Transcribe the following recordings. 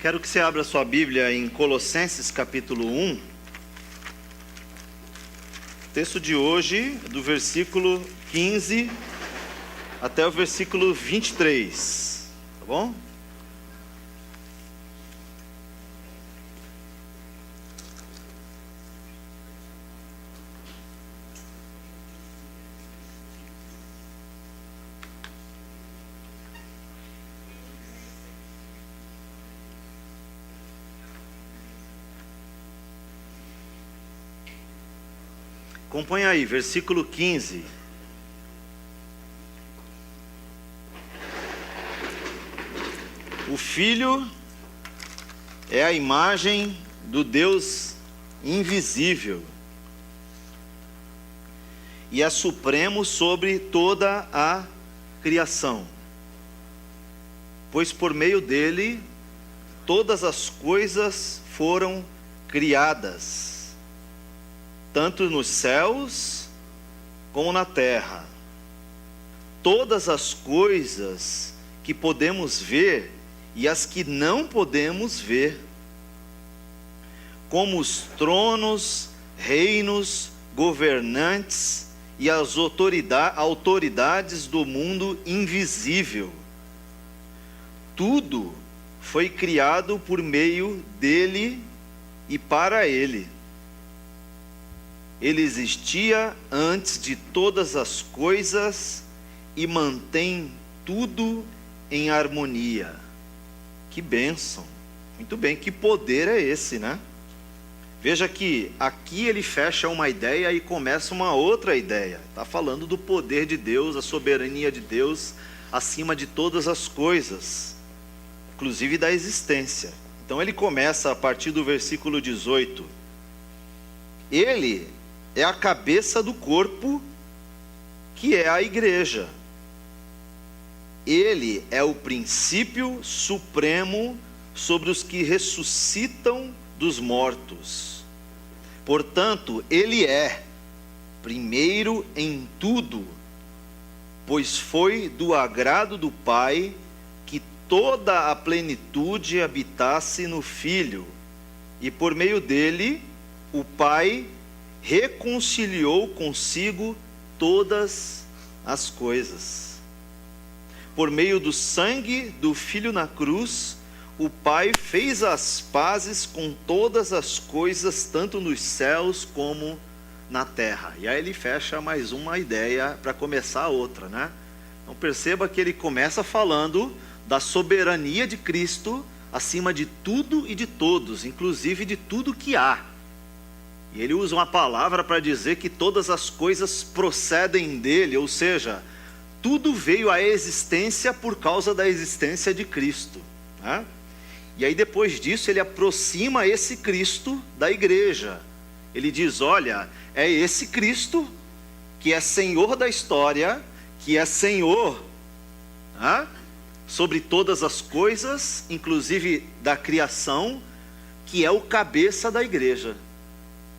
Quero que você abra sua Bíblia em Colossenses capítulo 1. O texto de hoje, do versículo 15 até o versículo 23, tá bom? Acompanha aí, versículo 15. O Filho é a imagem do Deus invisível e é supremo sobre toda a criação, pois por meio dele todas as coisas foram criadas, tanto nos céus como na terra. Todas as coisas que podemos ver e as que não podemos ver, como os tronos, reinos, governantes e as autoridades do mundo invisível. Tudo foi criado por meio dele e para ele. Ele existia antes de todas as coisas e mantém tudo em harmonia. Que bênção! Muito bem, que poder é esse, né? Veja que aqui ele fecha uma ideia e começa uma outra ideia. Está falando do poder de Deus, a soberania de Deus acima de todas as coisas, inclusive da existência. Então ele começa a partir do versículo 18. Ele é a cabeça do corpo, que é a igreja. Ele é o princípio supremo sobre os que ressuscitam dos mortos. Portanto, ele é primeiro em tudo, pois foi do agrado do Pai que toda a plenitude habitasse no Filho, e por meio dele, o Pai reconciliou consigo todas as coisas. Por meio do sangue do Filho na cruz, o Pai fez as pazes com todas as coisas, tanto nos céus como na terra. E aí ele fecha mais uma ideia para começar a outra, né? Então perceba que ele começa falando da soberania de Cristo acima de tudo e de todos, inclusive de tudo que há. E ele usa uma palavra para dizer que todas as coisas procedem dele, ou seja, tudo veio à existência por causa da existência de Cristo, né? E aí depois disso ele aproxima esse Cristo da igreja. Ele diz, olha, é esse Cristo que é Senhor da história, que é Senhor, né, sobre todas as coisas, inclusive da criação, que é o cabeça da igreja,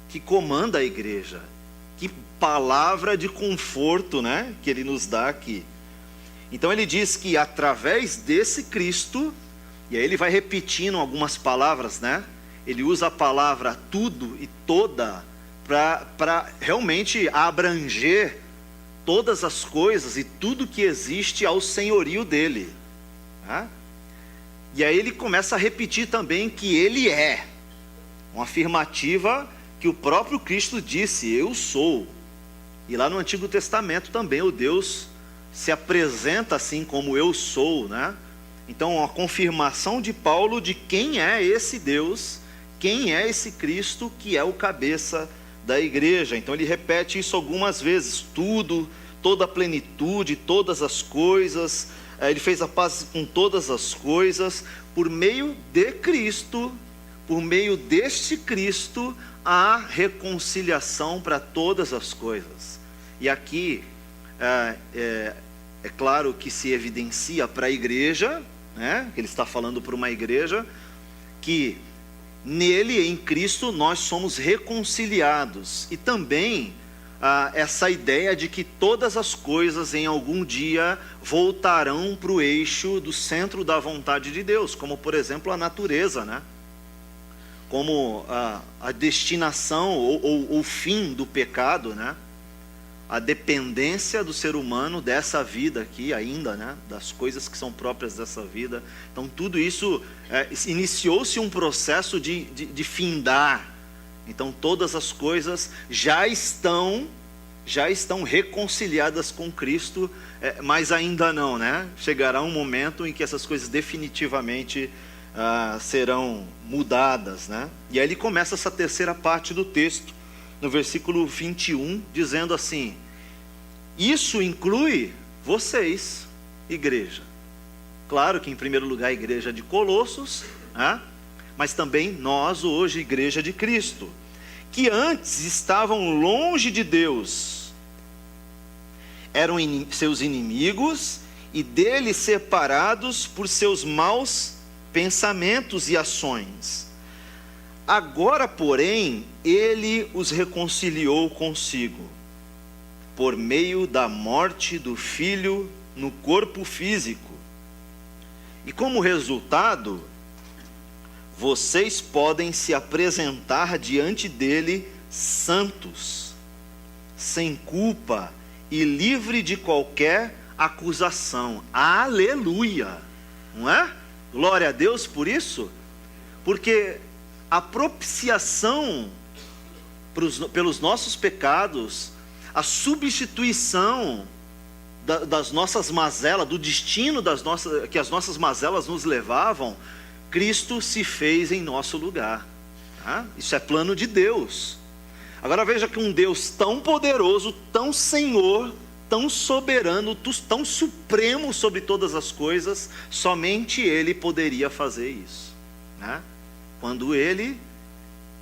que comanda a igreja. Que palavra de conforto, né, que ele nos dá aqui. Então ele diz que através desse Cristo, e aí ele vai repetindo algumas palavras, né? Ele usa a palavra tudo e toda para realmente abranger todas as coisas e tudo que existe ao senhorio dele, né? E aí ele começa a repetir também que ele é uma afirmativa que o próprio Cristo disse, eu sou. E lá no Antigo Testamento também o Deus se apresenta assim como eu sou, né? Então a confirmação de Paulo de quem é esse Deus, quem é esse Cristo que é o cabeça da igreja. Então ele repete isso algumas vezes, tudo, toda a plenitude, todas as coisas, ele fez a paz com todas as coisas, por meio de Cristo, por meio deste Cristo, há reconciliação para todas as coisas. E aqui, é claro que se evidencia para a igreja, né? Ele está falando para uma igreja, que nele, em Cristo, nós somos reconciliados. E também essa ideia de que todas as coisas em algum dia voltarão para o eixo do centro da vontade de Deus, como por exemplo a natureza, né? Como a destinação ou o fim do pecado, né? A dependência do ser humano dessa vida aqui ainda, né? Das coisas que são próprias dessa vida. Então tudo isso, iniciou-se um processo de findar. Então todas as coisas já estão reconciliadas com Cristo, mas ainda não, né? Chegará um momento em que essas coisas definitivamente serão mudadas, né? E aí ele começa essa terceira parte do texto, no versículo 21, dizendo assim: isso inclui vocês, igreja. Claro que em primeiro lugar a igreja de Colossos, né? Mas também nós hoje, igreja de Cristo, que antes estavam longe de Deus, eram seus inimigos e dele separados por seus maus pensamentos e ações. Agora, porém, ele os reconciliou consigo, por meio da morte do Filho no corpo físico. E como resultado, vocês podem se apresentar diante dele santos, sem culpa e livre de qualquer acusação. Aleluia! Não é? Glória a Deus por isso, porque a propiciação pelos nossos pecados, a substituição das nossas mazelas, do destino que as nossas mazelas nos levavam, Cristo se fez em nosso lugar. Tá? Isso é plano de Deus. Agora veja que um Deus tão poderoso, tão Senhor, tão soberano, tão supremo sobre todas as coisas, somente Ele poderia fazer isso, né? Quando Ele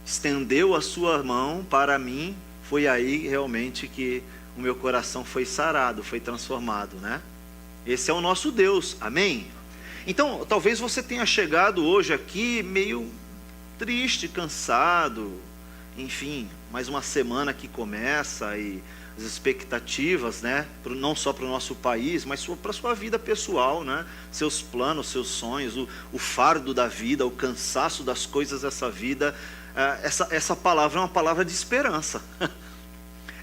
estendeu a sua mão para mim, foi aí realmente que o meu coração foi sarado, foi transformado, né? Esse é o nosso Deus, amém? Então, talvez você tenha chegado hoje aqui meio triste, cansado, enfim, mais uma semana que começa e as expectativas, né? Não só para o nosso país, mas para a sua vida pessoal, né? Seus planos, seus sonhos, o fardo da vida, o cansaço das coisas dessa vida. Essa palavra é uma palavra de esperança.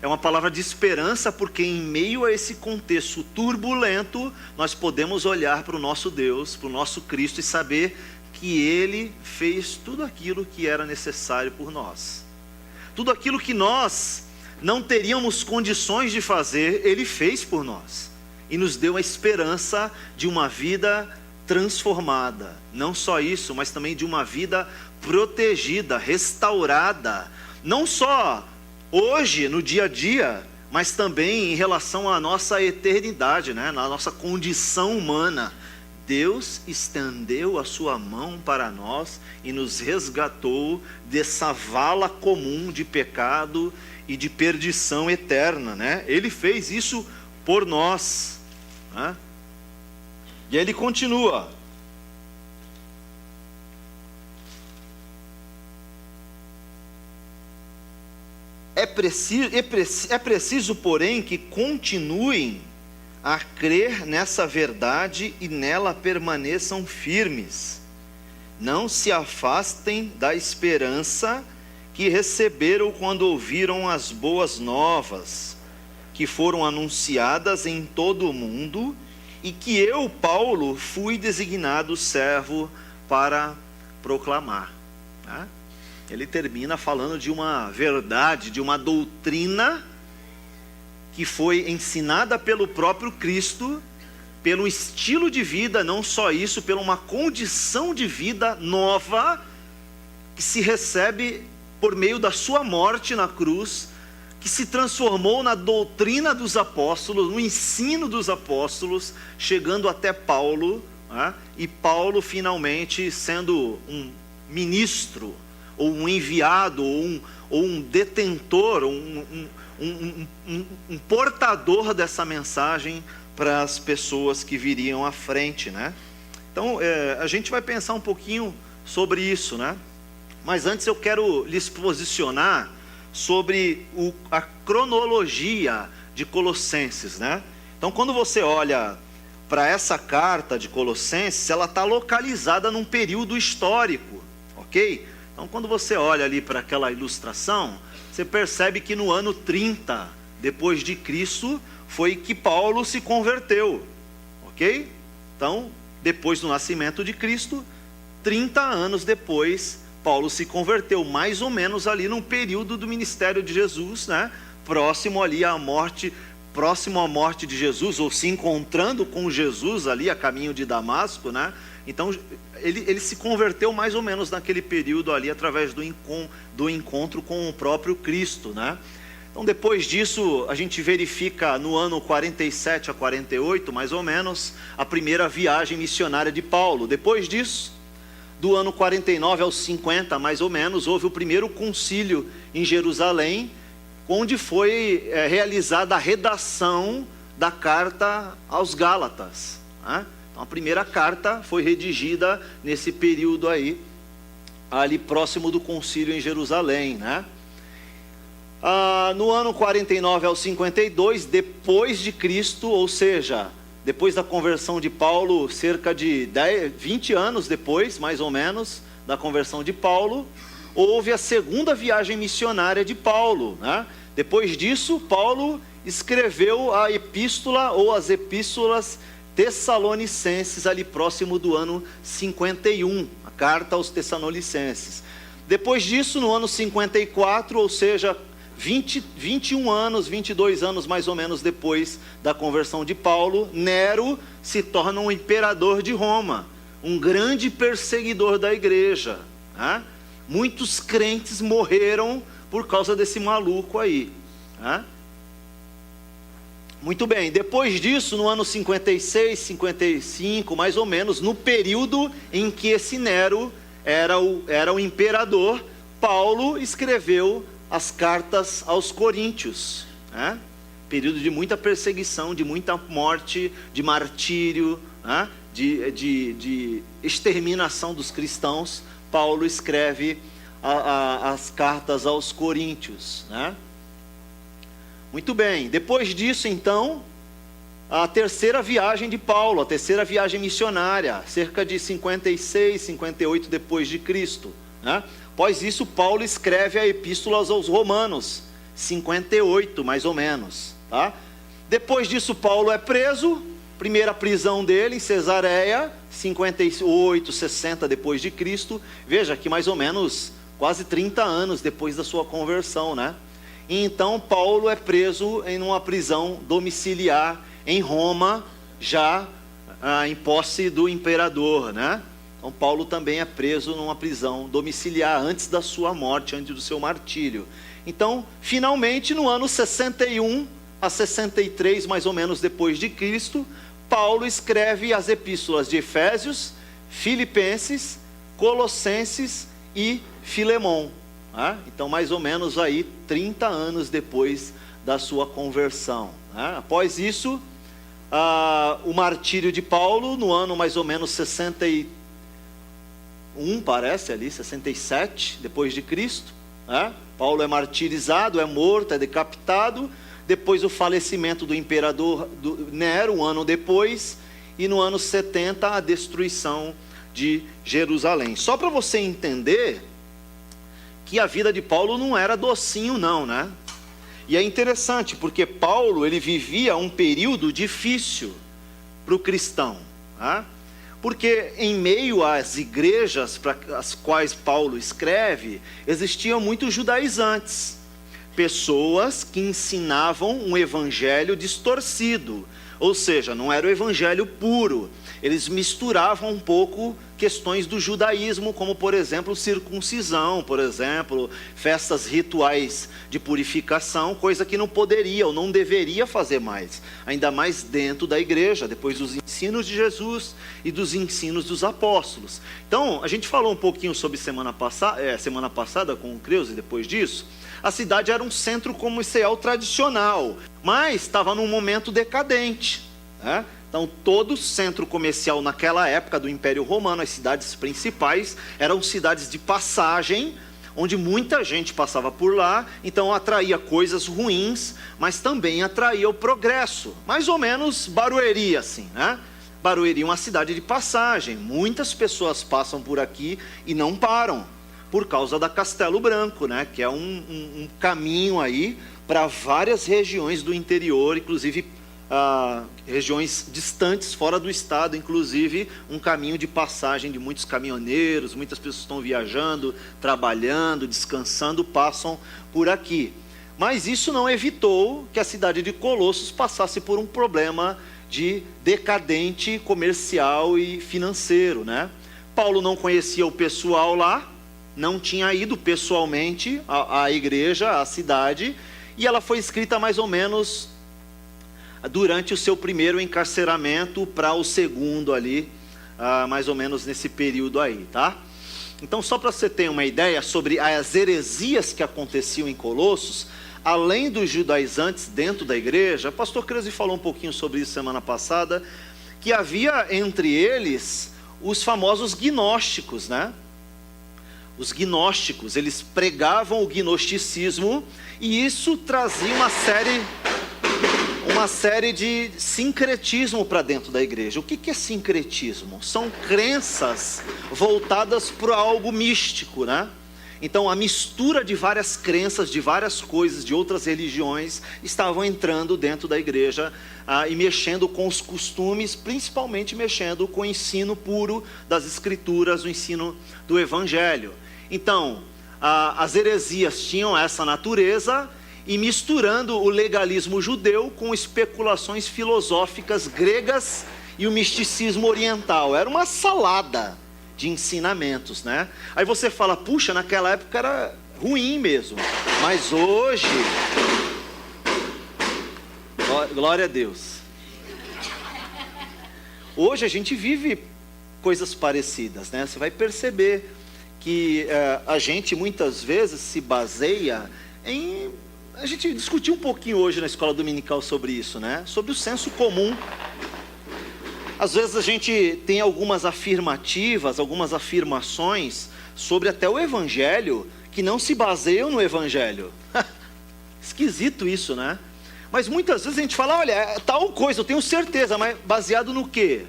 É uma palavra de esperança porque em meio a esse contexto turbulento, nós podemos olhar para o nosso Deus, para o nosso Cristo e saber que Ele fez tudo aquilo que era necessário por nós. Tudo aquilo que nós não teríamos condições de fazer, Ele fez por nós. E nos deu a esperança de uma vida transformada. Não só isso, mas também de uma vida protegida, restaurada. Não só hoje, no dia a dia, mas também em relação à nossa eternidade, né? Na nossa condição humana. Deus estendeu a sua mão para nós e nos resgatou dessa vala comum de pecado e de perdição eterna, né? Ele fez isso por nós, né? E ele continua: é preciso, porém, que continuem a crer nessa verdade e nela permaneçam firmes. Não se afastem da esperança que receberam quando ouviram as boas novas, que foram anunciadas em todo o mundo, e que eu, Paulo, fui designado servo para proclamar. Tá? Ele termina falando de uma verdade, de uma doutrina que foi ensinada pelo próprio Cristo, pelo estilo de vida, não só isso, pela uma condição de vida nova, que se recebe por meio da sua morte na cruz, que se transformou na doutrina dos apóstolos, no ensino dos apóstolos, chegando até Paulo, né? E Paulo finalmente sendo um ministro, ou um enviado, ou um detentor, um portador dessa mensagem para as pessoas que viriam à frente, né? Então, a gente vai pensar um pouquinho sobre isso, né? Mas antes eu quero lhes posicionar sobre a cronologia de Colossenses, né? Então, quando você olha para essa carta de Colossenses, ela está localizada num período histórico, ok? Então, quando você olha ali para aquela ilustração, você percebe que no ano 30 depois de Cristo foi que Paulo se converteu, ok? Então, depois do nascimento de Cristo, 30 anos depois, Paulo se converteu, mais ou menos ali no período do ministério de Jesus, né? Próximo à morte de Jesus, ou se encontrando com Jesus ali a caminho de Damasco, né? Então, ele se converteu mais ou menos naquele período ali, através do encontro com o próprio Cristo, né? Então, depois disso, a gente verifica no ano 47 a 48, mais ou menos, a primeira viagem missionária de Paulo. Depois disso, do ano 49 aos 50, mais ou menos, houve o primeiro concílio em Jerusalém, onde foi realizada a redação da carta aos Gálatas, né? Então, a primeira carta foi redigida nesse período aí, ali próximo do concílio em Jerusalém, né? No ano 49 ao 52, depois de Cristo, ou seja, depois da conversão de Paulo, cerca de 20 anos depois, mais ou menos, da conversão de Paulo, houve a segunda viagem missionária de Paulo, né? Depois disso, Paulo escreveu a epístola ou as epístolas Tessalonicenses, ali próximo do ano 51, a carta aos Tessalonicenses. Depois disso, no ano 54, ou seja, 21 anos, 22 anos mais ou menos depois da conversão de Paulo, Nero se torna um imperador de Roma, um grande perseguidor da igreja, né? Muitos crentes morreram por causa desse maluco aí, né? Muito bem, depois disso, no ano 56, 55, mais ou menos, no período em que esse Nero era o imperador, Paulo escreveu as cartas aos Coríntios, né? Período de muita perseguição, de muita morte, de martírio, né? de exterminação dos cristãos. Paulo escreve as cartas aos Coríntios, né? Muito bem, depois disso então, a terceira viagem de Paulo, a terceira viagem missionária, cerca de 56, 58 depois de Cristo, né? Após isso, Paulo escreve a epístola aos Romanos, 58 mais ou menos, tá? Depois disso, Paulo é preso, primeira prisão dele em Cesareia, 58, 60 depois de Cristo. Veja que mais ou menos quase 30 anos depois da sua conversão, né? E então Paulo é preso em uma prisão domiciliar em Roma, já em posse do imperador, né? Então Paulo também é preso numa prisão domiciliar antes da sua morte, antes do seu martírio. Então, finalmente, no ano 61 a 63, mais ou menos depois de Cristo, Paulo escreve as epístolas de Efésios, Filipenses, Colossenses e Filemão. Então, mais ou menos aí 30 anos depois da sua conversão. Após isso, o martírio de Paulo, no ano mais ou menos 61, parece ali, 67 depois de Cristo. Paulo é martirizado, é morto, é decapitado. Depois o falecimento do imperador Nero, um ano depois. E no ano 70, a destruição de Jerusalém. Só para você entender que a vida de Paulo não era docinho não, né? E é interessante, porque Paulo, ele vivia um período difícil para o cristão, tá? Porque em meio às igrejas para as quais Paulo escreve, existiam muitos judaizantes, pessoas que ensinavam um evangelho distorcido, ou seja, não era o evangelho puro. Eles misturavam um pouco questões do judaísmo, como por exemplo circuncisão, por exemplo, festas rituais de purificação, coisa que não poderia ou não deveria fazer mais, ainda mais dentro da igreja, depois dos ensinos de Jesus e dos ensinos dos apóstolos. Então, a gente falou um pouquinho sobre semana passada com o Creuze, depois disso. A cidade era um centro comercial tradicional, mas estava num momento decadente, né? Então, todo centro comercial naquela época do Império Romano, as cidades principais, eram cidades de passagem, onde muita gente passava por lá, então atraía coisas ruins, mas também atraía o progresso, mais ou menos Barueri assim, né? Barueri é uma cidade de passagem, muitas pessoas passam por aqui e não param, por causa da Castelo Branco, né? Que é um caminho aí para várias regiões do interior, inclusive regiões distantes, fora do estado, inclusive um caminho de passagem de muitos caminhoneiros, muitas pessoas estão viajando, trabalhando, descansando, passam por aqui. Mas isso não evitou que a cidade de Colossos passasse por um problema de decadente comercial e financeiro, né? Paulo não conhecia o pessoal lá, não tinha ido pessoalmente à igreja, à cidade, e ela foi escrita mais ou menos durante o seu primeiro encarceramento para o segundo ali, mais ou menos nesse período aí, tá? Então, só para você ter uma ideia sobre as heresias que aconteciam em Colossos, além dos judaizantes dentro da igreja, o pastor Creusi falou um pouquinho sobre isso semana passada, que havia entre eles os famosos gnósticos, né? Os gnósticos, eles pregavam o gnosticismo, e isso trazia uma série de sincretismo para dentro da igreja. O que é sincretismo? São crenças voltadas para algo místico, né? Então a mistura de várias crenças, de várias coisas, de outras religiões, estavam entrando dentro da igreja e mexendo com os costumes, principalmente mexendo com o ensino puro das escrituras, o ensino do evangelho. Então as heresias tinham essa natureza, e misturando o legalismo judeu com especulações filosóficas gregas e o misticismo oriental. Era uma salada de ensinamentos, né? Aí você fala, puxa, naquela época era ruim mesmo, mas hoje, glória a Deus, hoje a gente vive coisas parecidas, né? Você vai perceber que a gente muitas vezes se baseia em... A gente discutiu um pouquinho hoje na escola dominical sobre isso, né? Sobre o senso comum. Às vezes a gente tem algumas afirmativas, algumas afirmações sobre até o evangelho, que não se baseiam no evangelho. Esquisito isso, né? Mas muitas vezes a gente fala, olha, é tal coisa, eu tenho certeza, mas baseado no quê?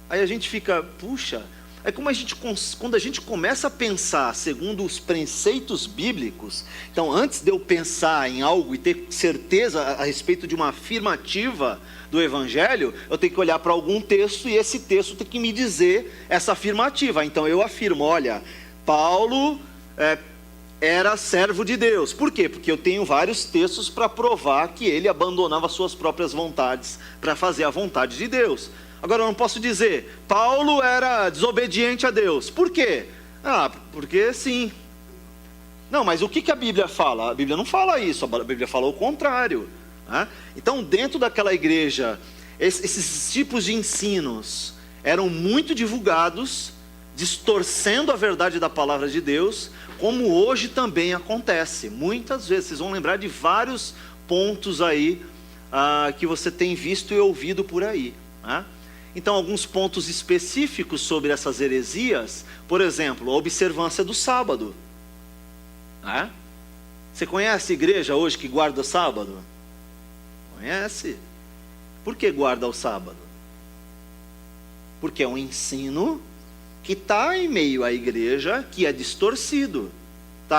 Aí a gente fica, puxa... É como quando a gente começa a pensar segundo os preceitos bíblicos, então antes de eu pensar em algo e ter certeza a respeito de uma afirmativa do evangelho, eu tenho que olhar para algum texto e esse texto tem que me dizer essa afirmativa. Então eu afirmo, olha, Paulo era servo de Deus. Por quê? Porque eu tenho vários textos para provar que ele abandonava suas próprias vontades para fazer a vontade de Deus. Agora eu não posso dizer, Paulo era desobediente a Deus. Por quê? Porque sim. Não, mas o que a Bíblia fala? A Bíblia não fala isso, a Bíblia fala o contrário, né? Então dentro daquela igreja, esses tipos de ensinos eram muito divulgados, distorcendo a verdade da palavra de Deus, como hoje também acontece. Muitas vezes, vocês vão lembrar de vários pontos aí que você tem visto e ouvido por aí, né? Então, alguns pontos específicos sobre essas heresias, por exemplo, a observância do sábado. Você conhece a igreja hoje que guarda o sábado? Conhece? Por que guarda o sábado? Porque é um ensino que está em meio à igreja que é distorcido.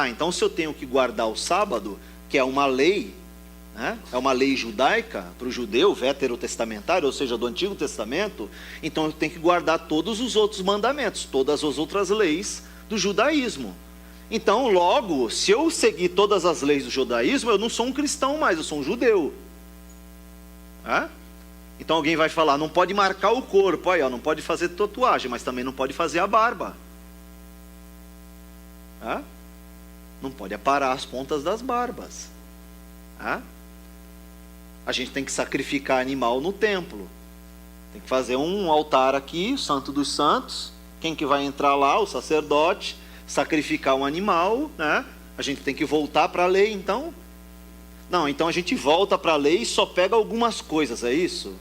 Então se eu tenho que guardar o sábado, que é uma lei, é uma lei judaica para o judeu, veterotestamentário, ou seja, do Antigo Testamento, então eu tenho que guardar todos os outros mandamentos, todas as outras leis do judaísmo. Então, logo, se eu seguir todas as leis do judaísmo, eu não sou um cristão mais, eu sou um judeu. Então alguém vai falar, não pode marcar o corpo, aí, não pode fazer tatuagem, mas também não pode fazer a barba. Não pode aparar as pontas das barbas. A gente tem que sacrificar animal no templo. Tem que fazer um altar aqui, o Santo dos Santos. Quem que vai entrar lá? O sacerdote. Sacrificar um animal, né? A gente tem que voltar para a lei, então? Não, então a gente volta para a lei e só pega algumas coisas, é isso?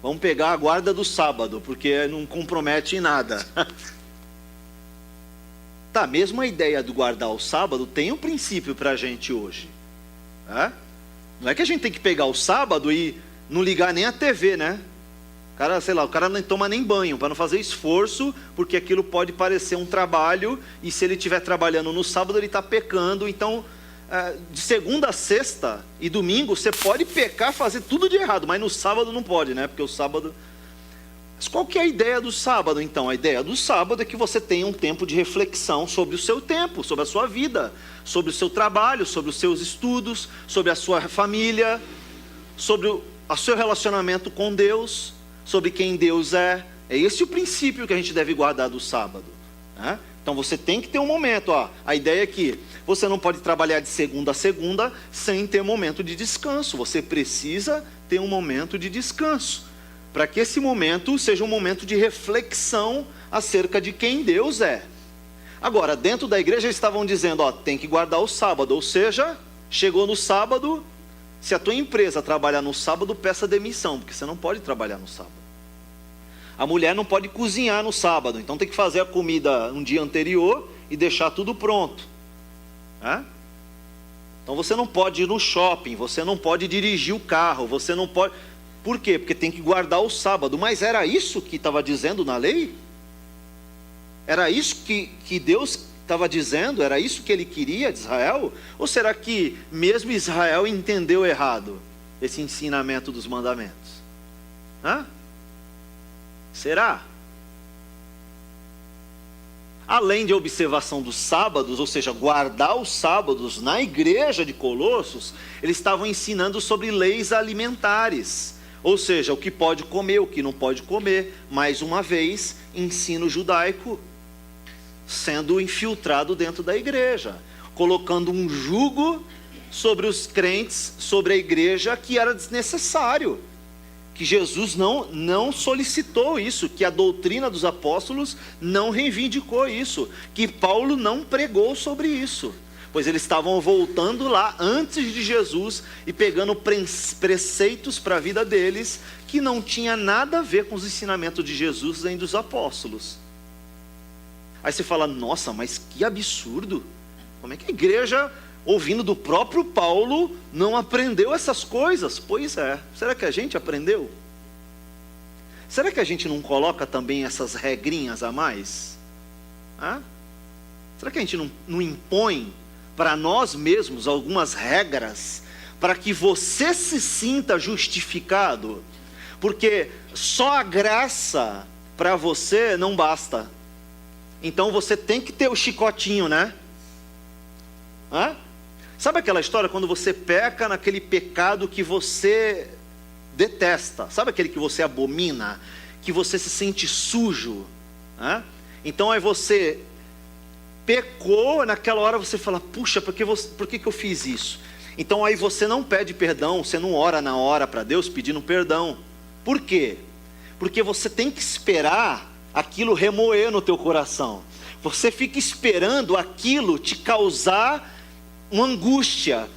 Vamos pegar a guarda do sábado, porque não compromete em nada. tá, mesmo a ideia do guardar o sábado tem um princípio para a gente hoje. Não é que a gente tem que pegar o sábado e não ligar nem a TV, né? O cara, sei lá, o cara não toma nem banho, para não fazer esforço, porque aquilo pode parecer um trabalho, e se ele estiver trabalhando no sábado, ele está pecando. Então, de segunda a sexta e domingo, você pode pecar, fazer tudo de errado, mas no sábado não pode, né? Porque o sábado... Mas qual que é a ideia do sábado, então? A ideia do sábado é que você tenha um tempo de reflexão sobre o seu tempo, sobre a sua vida, sobre o seu trabalho, sobre os seus estudos, sobre a sua família, sobre o seu relacionamento com Deus, sobre quem Deus é. É esse o princípio que a gente deve guardar do sábado, né? Então você tem que ter um momento, a ideia é que você não pode trabalhar de segunda a segunda sem ter momento de descanso. Você precisa ter um momento de descanso, para que esse momento seja um momento de reflexão acerca de quem Deus é. Agora, dentro da igreja eles estavam dizendo, tem que guardar o sábado, ou seja, chegou no sábado, se a tua empresa trabalhar no sábado, peça demissão, porque você não pode trabalhar no sábado. A mulher não pode cozinhar no sábado, então tem que fazer a comida um dia anterior e deixar tudo pronto. Então você não pode ir no shopping, você não pode dirigir o carro, você não pode... Por quê? Porque tem que guardar o sábado. Mas era isso que estava dizendo na lei? Era isso que Deus estava dizendo? Era isso que ele queria de Israel? Ou será que mesmo Israel entendeu errado esse ensinamento dos mandamentos? Será? Além de observação dos sábados, ou seja, guardar os sábados na igreja de Colossos, eles estavam ensinando sobre leis alimentares. Ou seja, o que pode comer, o que não pode comer. Mais uma vez, ensino judaico sendo infiltrado dentro da igreja, colocando um jugo sobre os crentes, sobre a igreja, que era desnecessário, que Jesus não solicitou isso, que a doutrina dos apóstolos não reivindicou isso, que Paulo não pregou sobre isso, pois eles estavam voltando lá antes de Jesus e pegando preceitos para a vida deles que não tinha nada a ver com os ensinamentos de Jesus nem dos apóstolos. Aí você fala, nossa, mas que absurdo! Como é que a igreja, ouvindo do próprio Paulo, não aprendeu essas coisas? Pois é, será que a gente aprendeu? Será que a gente não coloca também essas regrinhas a mais? Será que a gente não impõe para nós mesmos algumas regras, para que você se sinta justificado? Porque só a graça para você não basta. Então você tem que ter o chicotinho, né? Sabe aquela história quando você peca naquele pecado que você detesta? Sabe aquele que você abomina? Que você se sente sujo? Então aí você pecou, naquela hora você fala, puxa, por que eu fiz isso? Então aí você não pede perdão, você não ora na hora para Deus pedindo perdão. Por quê? Porque você tem que esperar aquilo remoer no teu coração. Você fica esperando aquilo te causar uma angústia.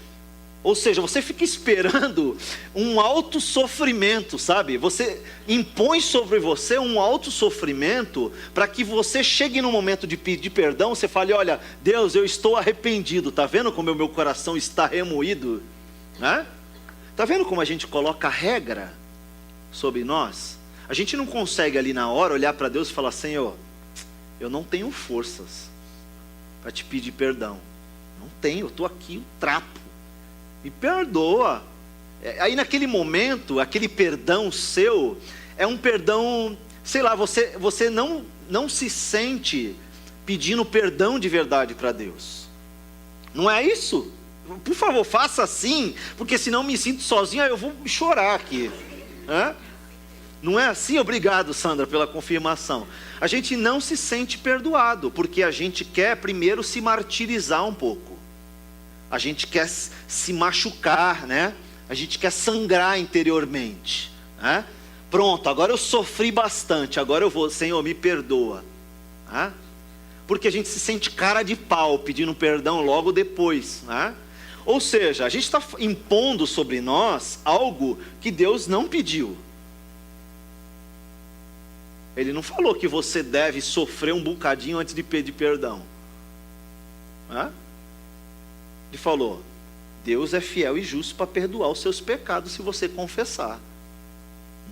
Ou seja, você fica esperando um alto sofrimento, sabe? Você impõe sobre você um alto sofrimento para que você chegue no momento de pedir perdão, você fale, olha, Deus, eu estou arrependido. Está vendo como o meu coração está remoído? Está vendo como a gente coloca regra sobre nós? A gente não consegue ali na hora olhar para Deus e falar, Senhor, eu não tenho forças para te pedir perdão. Não tenho, eu estou aqui, um trapo. Me perdoa. Aí naquele momento, aquele perdão seu, é um perdão, sei lá, você não se sente pedindo perdão de verdade para Deus. Não é isso? Por favor, faça assim, porque senão me sinto sozinho, aí eu vou chorar aqui. Não é assim? Obrigado, Sandra, pela confirmação. A gente não se sente perdoado, porque a gente quer primeiro se martirizar um pouco. A gente quer se machucar, né? A gente quer sangrar interiormente, né? Pronto, agora eu sofri bastante, agora eu vou, Senhor, me perdoa. Porque a gente se sente cara de pau pedindo perdão logo depois, né? Ou seja, a gente está impondo sobre nós algo que Deus não pediu. Ele não falou que você deve sofrer um bocadinho antes de pedir perdão. Ele falou: Deus é fiel e justo para perdoar os seus pecados se você confessar.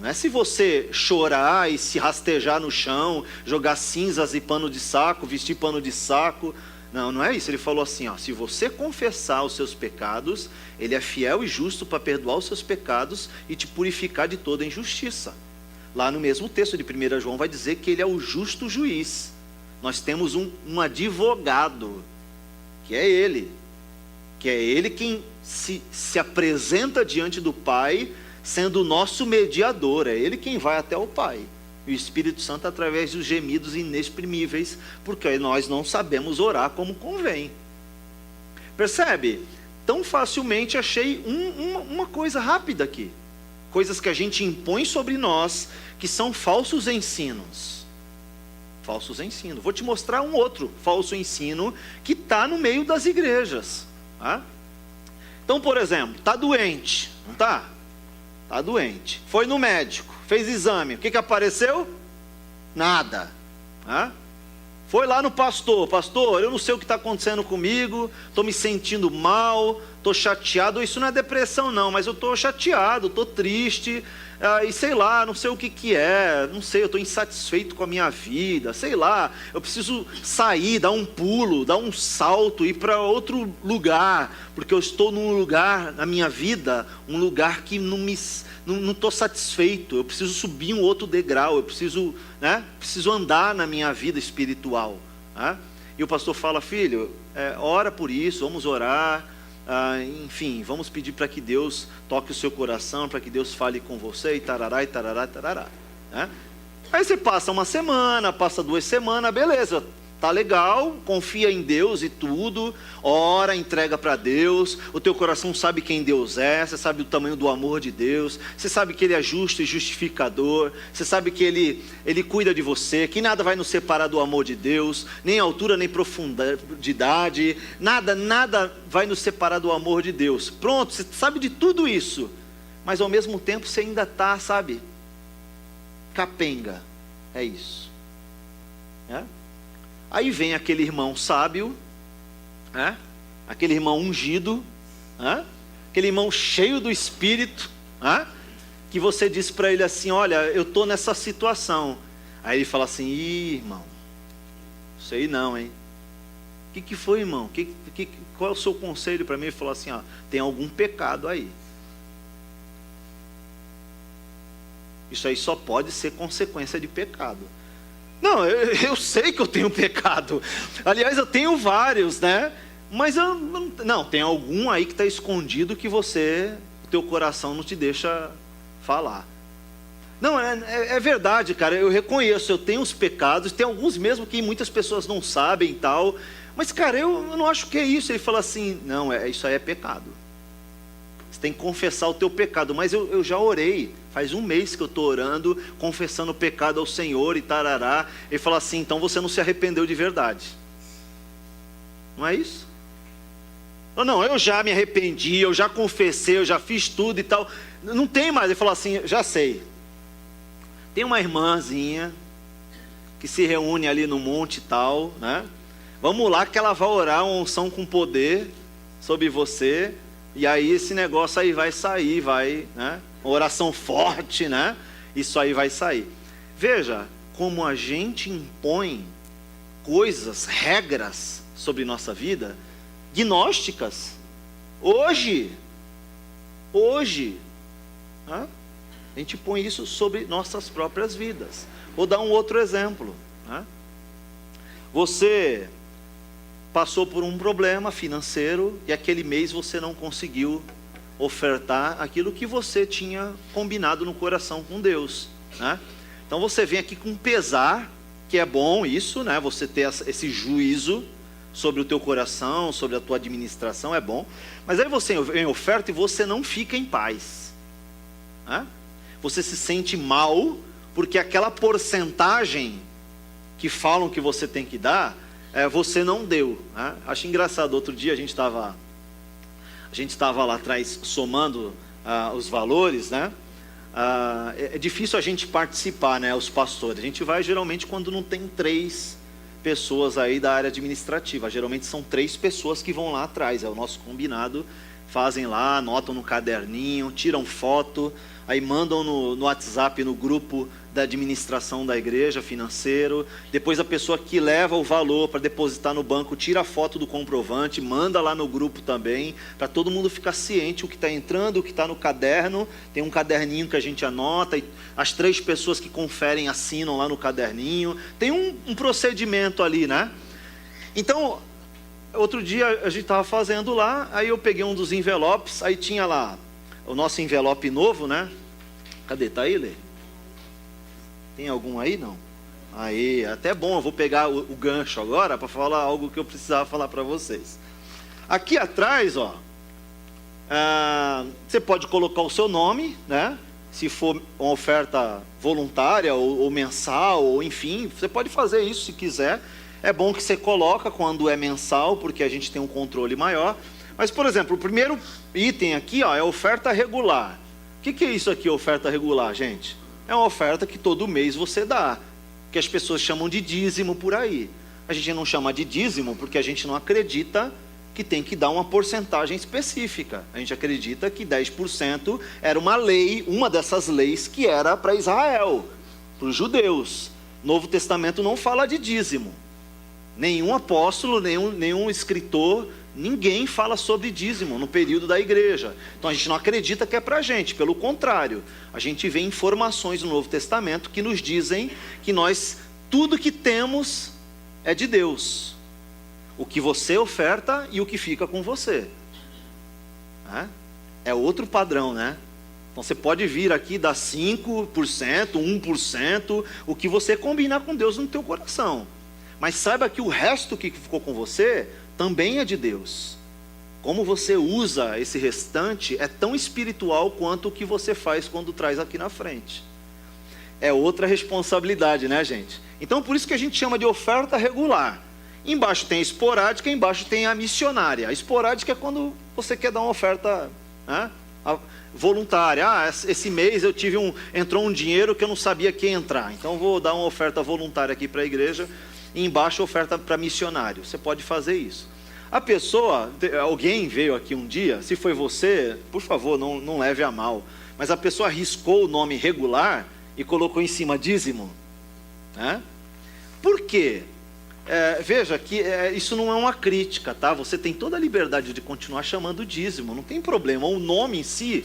Não é se você chorar e se rastejar no chão, jogar cinzas e pano de saco, vestir pano de saco. Não, não é isso. Ele falou assim, se você confessar os seus pecados, Ele é fiel e justo para perdoar os seus pecados e te purificar de toda injustiça. Lá no mesmo texto de 1 João vai dizer que Ele é o justo juiz. Nós temos um advogado, que é Ele quem se apresenta diante do Pai, sendo o nosso mediador. É Ele quem vai até o Pai. E o Espírito Santo através dos gemidos inexprimíveis, porque nós não sabemos orar como convém. Percebe? Tão facilmente achei uma coisa rápida aqui. Coisas que a gente impõe sobre nós, que são falsos ensinos. Falsos ensinos. Vou te mostrar um outro falso ensino que está no meio das igrejas. Então, por exemplo, está doente, não está? Está doente. Foi no médico, fez exame. O que apareceu? Nada. Foi lá no pastor. Pastor, eu não sei o que está acontecendo comigo. Estou me sentindo mal. Estou chateado. Isso não é depressão não, mas eu estou chateado, estou triste. E sei lá, não sei o que é. Não sei, eu estou insatisfeito com a minha vida. Sei lá, eu preciso sair, dar um pulo, dar um salto, ir para outro lugar. Porque eu estou num lugar na minha vida, um lugar que não estou satisfeito. Eu preciso subir um outro degrau. Eu preciso andar na minha vida espiritual. E o pastor fala: filho, ora por isso, vamos orar. Enfim, vamos pedir para que Deus toque o seu coração, para que Deus fale com você, e tarará, e tarará, tarará. Aí você passa uma semana, passa 2 semanas, beleza, tá legal, confia em Deus e tudo, ora, entrega para Deus, o teu coração sabe quem Deus é, você sabe o tamanho do amor de Deus, você sabe que Ele é justo e justificador, você sabe que Ele cuida de você, que nada vai nos separar do amor de Deus, nem altura, nem profundidade, nada vai nos separar do amor de Deus. Pronto, você sabe de tudo isso, mas ao mesmo tempo você ainda está, sabe, capenga, é isso. Aí vem aquele irmão sábio, aquele irmão ungido, aquele irmão cheio do Espírito, que você diz para ele assim: olha, eu estou nessa situação. Aí ele fala assim: ih, irmão, sei não, hein? O que foi, irmão? Qual é o seu conselho para mim? Ele falou assim: tem algum pecado aí. Isso aí só pode ser consequência de pecado. Não, eu sei que eu tenho pecado. Aliás, eu tenho vários, mas tem algum aí que está escondido que o teu coração não te deixa falar. Não, é verdade, cara, eu reconheço, eu tenho os pecados, tem alguns mesmo que muitas pessoas não sabem e tal, mas cara, eu não acho que é isso. Ele fala assim: não, isso aí é pecado. Você tem que confessar o teu pecado. Mas eu já orei, faz 1 mês que eu estou orando, confessando o pecado ao Senhor e tarará. Ele fala assim: então você não se arrependeu de verdade. Não é isso? Não, eu já me arrependi, eu já confessei, eu já fiz tudo e tal. Não tem mais. Ele fala assim: já sei. Tem uma irmãzinha que se reúne ali no monte e tal, Vamos lá que ela vai orar uma unção com poder sobre você. E aí esse negócio aí vai sair, uma oração forte, Isso aí vai sair. Veja como a gente impõe coisas, regras sobre nossa vida, gnósticas. Hoje, a gente põe isso sobre nossas próprias vidas. Vou dar um outro exemplo. Você passou por um problema financeiro e aquele mês você não conseguiu ofertar aquilo que você tinha combinado no coração com Deus, Então você vem aqui com pesar, que é bom isso, Você ter esse juízo sobre o teu coração, sobre a tua administração, é bom. Mas aí você vem oferta e você não fica em paz, Você se sente mal porque aquela porcentagem que falam que você tem que dar, você não deu. Acho engraçado, outro dia a gente estava lá atrás somando os valores, é difícil a gente participar, os pastores. A gente vai geralmente quando não tem 3 pessoas aí da área administrativa. Geralmente são 3 pessoas que vão lá atrás, é o nosso combinado. Fazem lá, anotam no caderninho, tiram foto, aí mandam no WhatsApp, no grupo da administração da igreja, financeiro. Depois a pessoa que leva o valor para depositar no banco, tira a foto do comprovante, manda lá no grupo também, para todo mundo ficar ciente o que está entrando, o que está no caderno. Tem um caderninho que a gente anota, e as 3 pessoas que conferem assinam lá no caderninho. Tem um procedimento ali, né? Então, outro dia a gente estava fazendo lá, aí eu peguei um dos envelopes, aí tinha lá o nosso envelope novo, né? Cadê? Tá aí, Lê? Tem algum aí? Não. Aí, até bom, eu vou pegar o gancho agora para falar algo que eu precisava falar para vocês. Aqui atrás, ó, você pode colocar o seu nome, né? Se for uma oferta voluntária ou mensal, ou enfim, você pode fazer isso se quiser. É bom que você coloca quando é mensal, porque a gente tem um controle maior. Mas, por exemplo, o primeiro item aqui, ó, é oferta regular. O que é isso aqui, oferta regular, gente? É uma oferta que todo mês você dá, que as pessoas chamam de dízimo por aí. A gente não chama de dízimo porque a gente não acredita que tem que dar uma porcentagem específica. A gente acredita que 10% era uma lei, uma dessas leis que era para Israel, para os judeus. Novo Testamento não fala de dízimo. Nenhum apóstolo, nenhum escritor, ninguém fala sobre dízimo no período da igreja. Então a gente não acredita que é para a gente, pelo contrário. A gente vê informações no Novo Testamento que nos dizem que tudo que temos é de Deus. O que você oferta e o que fica com você. É outro padrão, né? Então você pode vir aqui dar 5%, 1%, o que você combinar com Deus no teu coração. Mas saiba que o resto que ficou com você também é de Deus. Como você usa esse restante é tão espiritual quanto o que você faz quando traz aqui na frente. É outra responsabilidade, né, gente? Então por isso que a gente chama de oferta regular. Embaixo tem a esporádica, embaixo tem a missionária. A esporádica é quando você quer dar uma oferta, né, voluntária. Esse mês entrou um dinheiro que eu não sabia que ia entrar, então vou dar uma oferta voluntária aqui para a igreja. E embaixo oferta para missionário. Você pode fazer isso. Alguém veio aqui um dia, se foi você, por favor, não leve a mal, mas a pessoa riscou o nome regular e colocou em cima dízimo, né? Por quê? Veja que isso não é uma crítica, tá? Você tem toda a liberdade de continuar chamando dízimo, não tem problema. O nome em si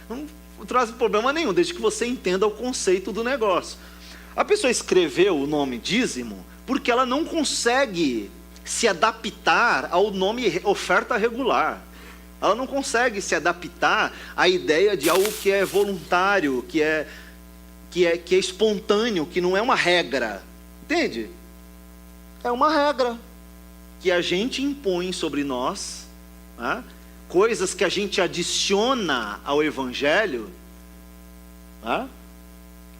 não traz problema nenhum, desde que você entenda o conceito do negócio. A pessoa escreveu o nome dízimo porque ela não consegue se adaptar ao nome oferta regular. Ela não consegue se adaptar à ideia de algo que é voluntário, que é espontâneo, que não é uma regra. Entende? É uma regra que a gente impõe sobre nós, né? Coisas que a gente adiciona ao Evangelho, né?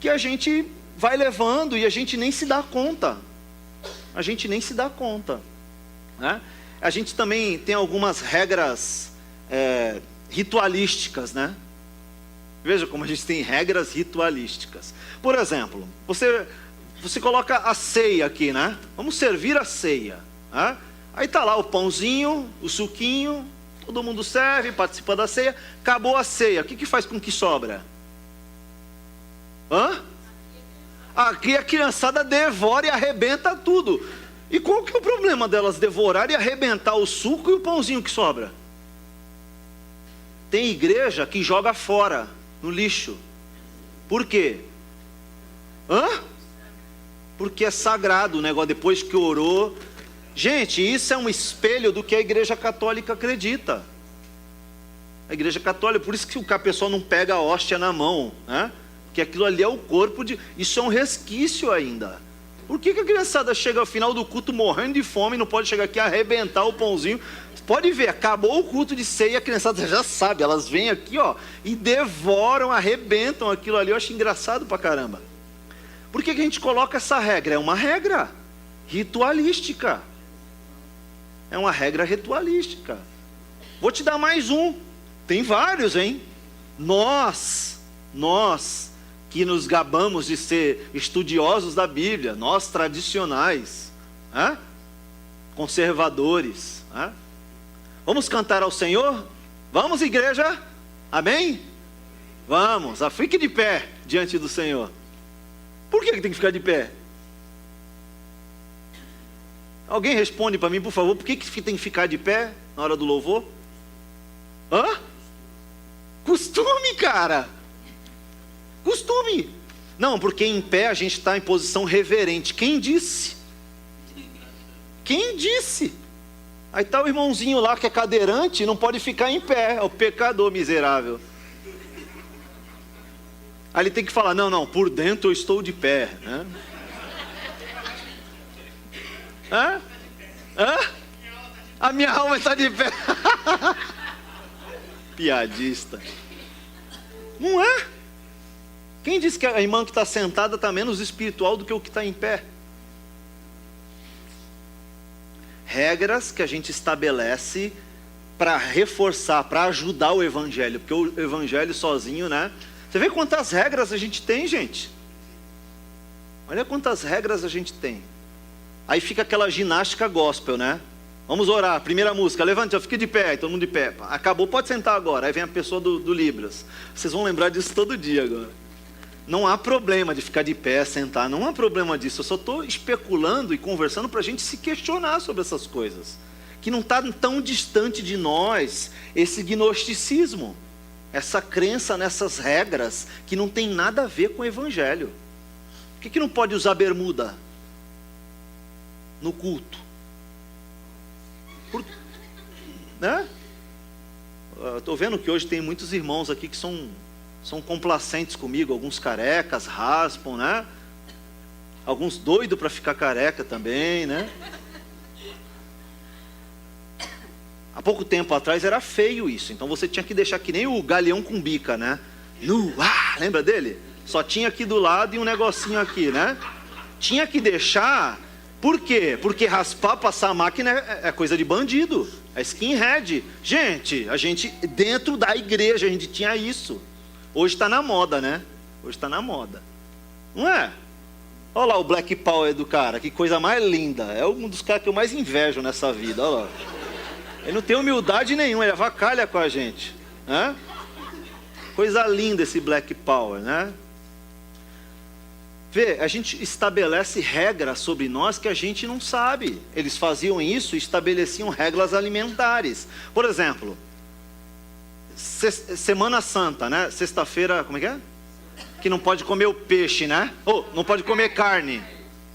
Que a gente vai levando e a gente nem se dá conta. A gente nem se dá conta, né? A gente também tem algumas regras ritualísticas, né? Veja como a gente tem regras ritualísticas. Por exemplo, você coloca a ceia aqui, né? Vamos servir a ceia, né? Aí está lá o pãozinho, o suquinho, todo mundo serve, participa da ceia. Acabou a ceia, o que faz com que sobra? Aqui a criançada devora e arrebenta tudo. E qual que é o problema delas devorar e arrebentar o suco e o pãozinho que sobra? Tem igreja que joga fora, no lixo. Por quê? Porque é sagrado o negócio, depois que orou. Gente, isso é um espelho do que a igreja católica acredita. A igreja católica, por isso que o pessoal não pega a hóstia na mão, né? Porque aquilo ali é o corpo de... Isso é um resquício ainda. Por que a criançada chega ao final do culto morrendo de fome, não pode chegar aqui e arrebentar o pãozinho? Pode ver, acabou o culto de ceia, a criançada já sabe, elas vêm aqui, ó, e devoram, arrebentam aquilo ali. Eu acho engraçado pra caramba. Por que a gente coloca essa regra? É uma regra ritualística. É uma regra ritualística. Vou te dar mais um. Tem vários, hein? Nós que nos gabamos de ser estudiosos da Bíblia, nós tradicionais, Conservadores. Vamos cantar ao Senhor? Vamos, igreja? Amém? Vamos, fique de pé diante do Senhor. Por que tem que ficar de pé? Alguém responde para mim, por favor, por que tem que ficar de pé na hora do louvor? Costume, cara. Costume. Não, porque em pé a gente está em posição reverente. Quem disse? Quem disse? Aí está o irmãozinho lá que é cadeirante e não pode ficar em pé. É o pecador miserável. Aí ele tem que falar, não, por dentro eu estou de pé. A minha alma está de pé. Piadista. Não é? Quem disse que a irmã que está sentada está menos espiritual do que o que está em pé? Regras que a gente estabelece para reforçar, para ajudar o evangelho, porque o evangelho sozinho, né? Você vê quantas regras a gente tem, gente? Olha quantas regras a gente tem. Aí fica aquela ginástica gospel, né? Vamos orar, primeira música, levante, fique de pé, todo mundo de pé. Acabou, pode sentar agora. Aí vem a pessoa do Libras. Vocês vão lembrar disso todo dia agora. Não há problema de ficar de pé, sentar, não há problema disso. Eu só estou especulando e conversando para a gente se questionar sobre essas coisas. Que não está tão distante de nós esse gnosticismo, essa crença nessas regras que não tem nada a ver com o evangelho. Por que não pode usar bermuda no culto? Né? Estou vendo que hoje tem muitos irmãos aqui que são complacentes comigo, alguns carecas, raspam, né? Alguns doidos para ficar careca também, né? Há pouco tempo atrás era feio isso, então você tinha que deixar que nem o Galeão com Bica, né? Lembra dele? Só tinha aqui do lado e um negocinho aqui, né? Tinha que deixar, por quê? Porque raspar, passar a máquina é coisa de bandido, é skinhead. Gente, a gente dentro da igreja, a gente tinha isso. Hoje está na moda, né? Hoje está na moda. Não é? Olha lá o Black Power do cara, que coisa mais linda. É um dos caras que eu mais invejo nessa vida, olha lá. Ele não tem humildade nenhuma, ele avacalha com a gente, né? Coisa linda esse Black Power, né? Vê, a gente estabelece regras sobre nós que a gente não sabe. Eles faziam isso e estabeleciam regras alimentares. Por exemplo, Semana Santa, né? Sexta-feira, como é que é? Que não pode comer o peixe, né? Não pode comer carne.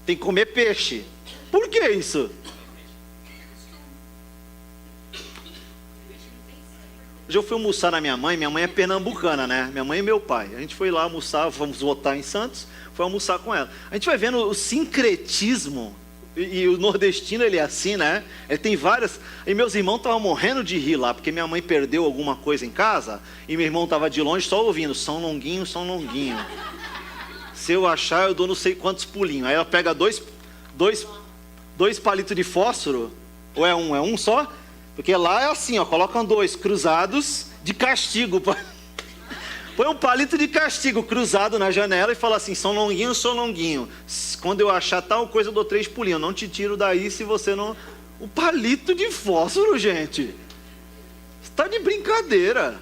Tem que comer peixe. Por que isso? Hoje eu fui almoçar na minha mãe é pernambucana, né? Minha mãe e meu pai. A gente foi lá almoçar, fomos votar em Santos, foi almoçar com ela. A gente vai vendo o sincretismo, e o nordestino ele é assim, né? Ele tem várias... E meus irmãos estavam morrendo de rir lá, porque minha mãe perdeu alguma coisa em casa, e meu irmão estava de longe só ouvindo, São Longuinho, São Longuinho. Se eu achar, eu dou não sei quantos pulinhos. Aí ela pega dois palitos de fósforo, ou é um só? Porque lá é assim, colocam dois cruzados de castigo. Põe um palito de castigo cruzado na janela e fala assim, São Longuinho, São Longuinho. Quando eu achar tal coisa, eu dou 3 pulinhos. Não te tiro daí se você não... O palito de fósforo, gente. Está de brincadeira.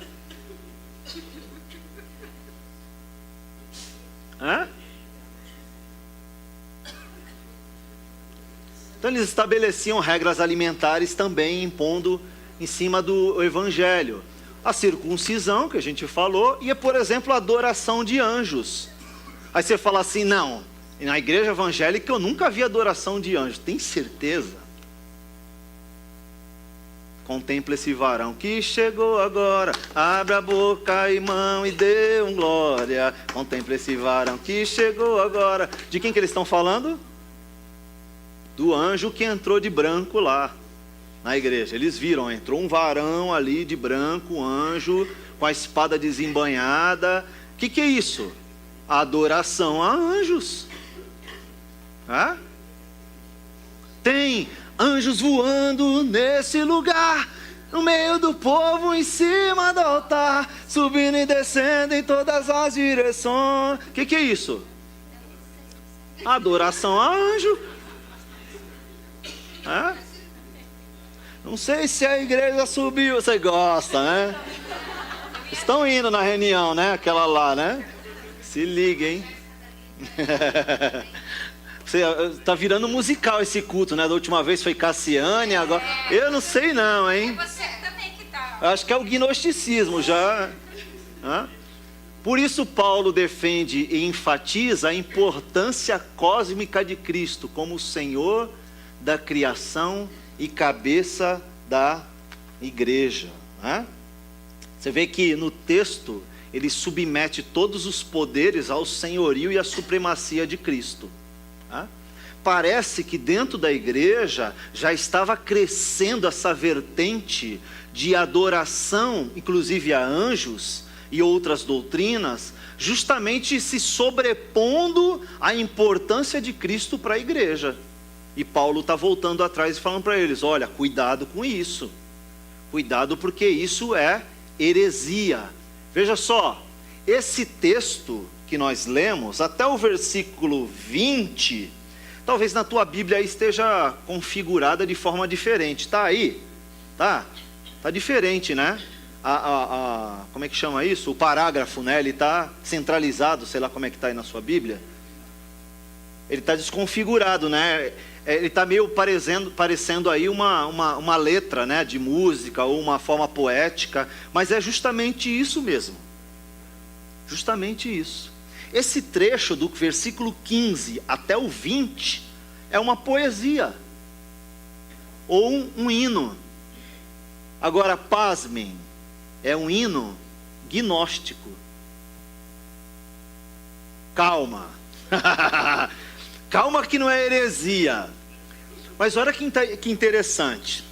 Então eles estabeleciam regras alimentares também, impondo em cima do evangelho. A circuncisão, que a gente falou, e, por exemplo, a adoração de anjos. Aí você fala assim, não, na igreja evangélica eu nunca vi adoração de anjos. Tem certeza? Contempla esse varão que chegou agora, abre a boca, irmão, e dê um glória. Contempla esse varão que chegou agora. De quem que eles estão falando? Do anjo que entrou de branco lá na igreja. Eles viram, entrou um varão ali de branco, um anjo com a espada desembainhada. O que é isso? Adoração a anjos. Tem anjos voando nesse lugar, no meio do povo, em cima do altar, subindo e descendo em todas as direções. O que é isso? Adoração a anjo. Hã? Não sei se a igreja subiu, você gosta, né? Estão indo na reunião, né? Aquela lá, né? Se liga, hein? Tá virando musical esse culto, né? Da última vez foi Cassiane, agora... Eu não sei não, hein? É você também que tá... Acho que é o gnosticismo já. Hã? Por isso Paulo defende e enfatiza a importância cósmica de Cristo como Senhor da criação e cabeça da igreja, né? Você vê que no texto ele submete todos os poderes ao senhorio e à supremacia de Cristo, né? Parece que dentro da igreja já estava crescendo essa vertente de adoração, inclusive a anjos e outras doutrinas, justamente se sobrepondo à importância de Cristo para a igreja. E Paulo está voltando atrás e falando para eles: olha, cuidado com isso, cuidado, porque isso é heresia. Veja só, esse texto que nós lemos, até o versículo 20, talvez na tua Bíblia esteja configurada de forma diferente. Está aí? Tá diferente, né? Como é que chama isso? O parágrafo, né? Ele está centralizado, sei lá como é que está aí na sua Bíblia. Ele está desconfigurado, né? Ele está meio parecendo aí uma letra, né, de música ou uma forma poética, mas é justamente isso mesmo. Justamente isso. Esse trecho do versículo 15 até o 20 é uma poesia ou um hino. Agora, pasmem, é um hino gnóstico. Calma. Calma que não é heresia. Mas olha que interessante.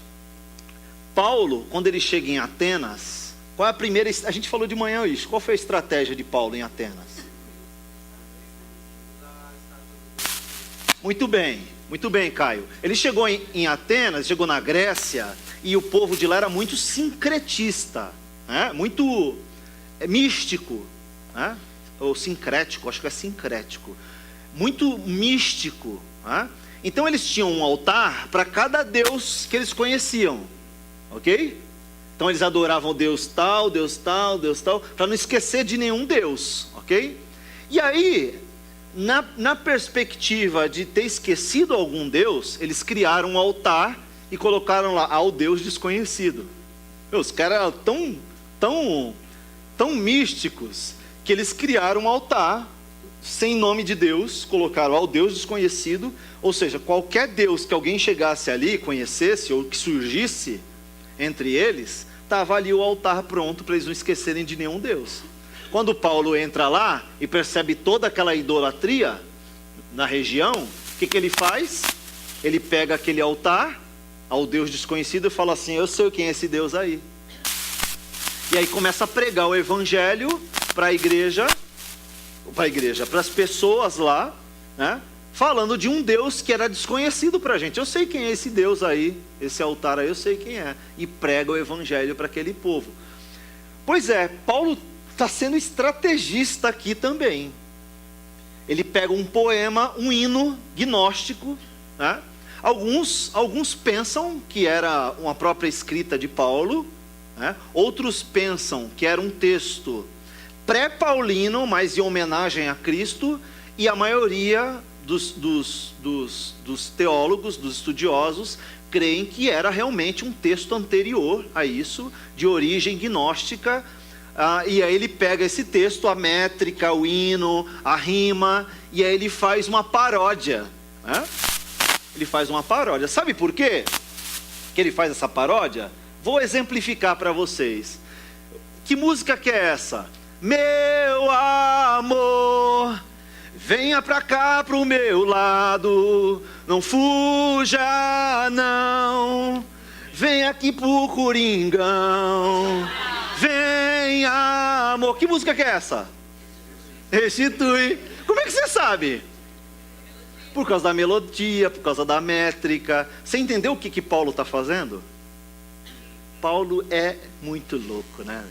Paulo, quando ele chega em Atenas, qual é a primeira... A gente falou de manhã isso. Qual foi a estratégia de Paulo em Atenas? Muito bem, Caio. Ele chegou em Atenas, chegou na Grécia, e o povo de lá era muito sincretista, né? Muito místico, né? Ou sincrético, acho que é sincrético. Muito místico, né? Então eles tinham um altar para cada deus que eles conheciam, ok? Então eles adoravam Deus tal, para não esquecer de nenhum Deus, ok? E aí, na perspectiva de ter esquecido algum Deus, eles criaram um altar e colocaram lá ao Deus desconhecido. Os caras eram tão místicos que eles criaram um altar sem nome de Deus, colocaram ao Deus desconhecido, ou seja, qualquer Deus que alguém chegasse ali, conhecesse, ou que surgisse entre eles, estava ali o altar pronto para eles não esquecerem de nenhum Deus. Quando Paulo entra lá e percebe toda aquela idolatria na região, o que ele faz? Ele pega aquele altar ao Deus desconhecido e fala assim: eu sei quem é esse Deus aí. E aí começa a pregar o evangelho para a igreja, para as pessoas lá, né? Falando de um Deus que era desconhecido para a gente. Eu sei quem é esse Deus aí, esse altar aí, eu sei quem é. E prega o evangelho para aquele povo. Pois é, Paulo está sendo estrategista aqui também. Ele pega um poema, um hino gnóstico, né? Alguns pensam que era uma própria escrita de Paulo, né? Outros pensam que era um texto pré-paulino, mas em homenagem a Cristo, e a maioria dos teólogos, dos estudiosos, creem que era realmente um texto anterior a isso, de origem gnóstica. E aí ele pega esse texto, a métrica, o hino, a rima, e aí ele faz uma paródia, né? Ele faz uma paródia. Sabe por quê que ele faz essa paródia? Vou exemplificar para vocês. Que música que é essa? Meu amor, venha pra cá pro meu lado, não fuja não, vem aqui pro Coringão, vem amor. Que música que é essa? Restitui. Como é que você sabe? Por causa da melodia, por causa da métrica. Você entendeu o que Paulo está fazendo? Paulo é muito louco, né?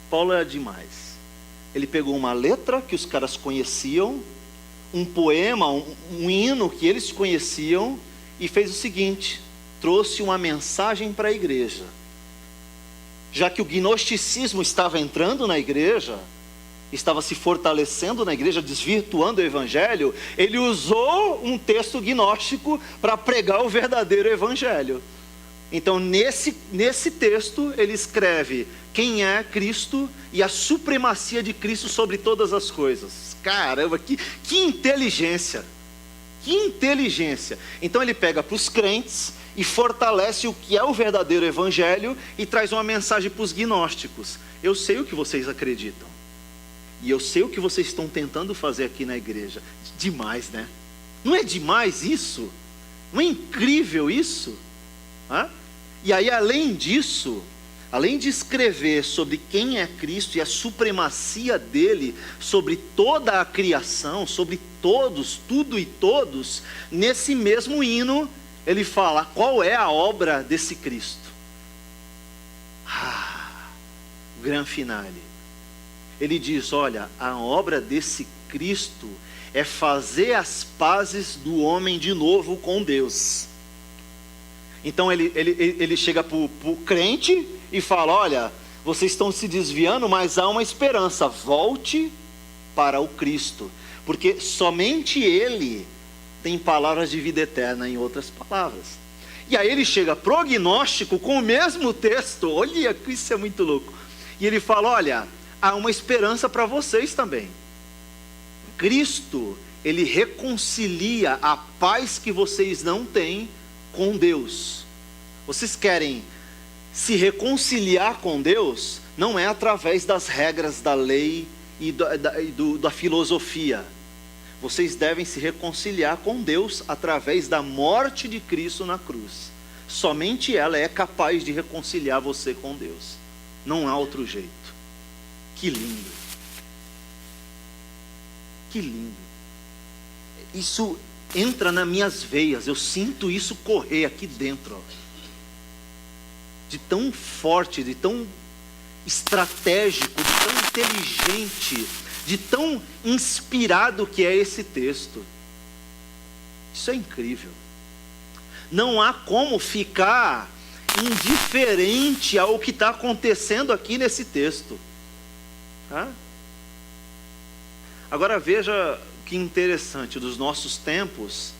Paulo é demais. Ele pegou uma letra que os caras conheciam, um poema, um hino que eles conheciam, e fez o seguinte: trouxe uma mensagem para a igreja. Já que o gnosticismo estava entrando na igreja, estava se fortalecendo na igreja, desvirtuando o evangelho, ele usou um texto gnóstico para pregar o verdadeiro evangelho. Então, nesse texto, ele escreve quem é Cristo e a supremacia de Cristo sobre todas as coisas. Caramba, que inteligência! Que inteligência! Então, ele pega para os crentes e fortalece o que é o verdadeiro evangelho e traz uma mensagem para os gnósticos. Eu sei o que vocês acreditam. E eu sei o que vocês estão tentando fazer aqui na igreja. Demais, né? Não é demais isso? Não é incrível isso? Hã? E aí, além disso, além de escrever sobre quem é Cristo e a supremacia dele sobre toda a criação, sobre todos, tudo e todos, nesse mesmo hino, ele fala qual é a obra desse Cristo. O grande finale. Ele diz: olha, a obra desse Cristo é fazer as pazes do homem de novo com Deus. Então ele chega para o crente e fala: olha, vocês estão se desviando, mas há uma esperança, volte para o Cristo, porque somente Ele tem palavras de vida eterna, em outras palavras. E aí ele chega pro gnóstico com o mesmo texto, olha, isso é muito louco, e ele fala: olha, há uma esperança para vocês também. Cristo, ele reconcilia a paz que vocês não têm com Deus. Vocês querem se reconciliar com Deus? Não é através das regras da lei e da filosofia. Vocês devem se reconciliar com Deus através da morte de Cristo na cruz. Somente ela é capaz de reconciliar você com Deus. Não há outro jeito. Que lindo. Que lindo. Isso entra nas minhas veias, eu sinto isso correr aqui dentro, ó. De tão forte, de tão estratégico, de tão inteligente, de tão inspirado que é esse texto. Isso é incrível. Não há como ficar indiferente ao que está acontecendo aqui nesse texto. Tá? Agora veja que interessante, dos nossos tempos,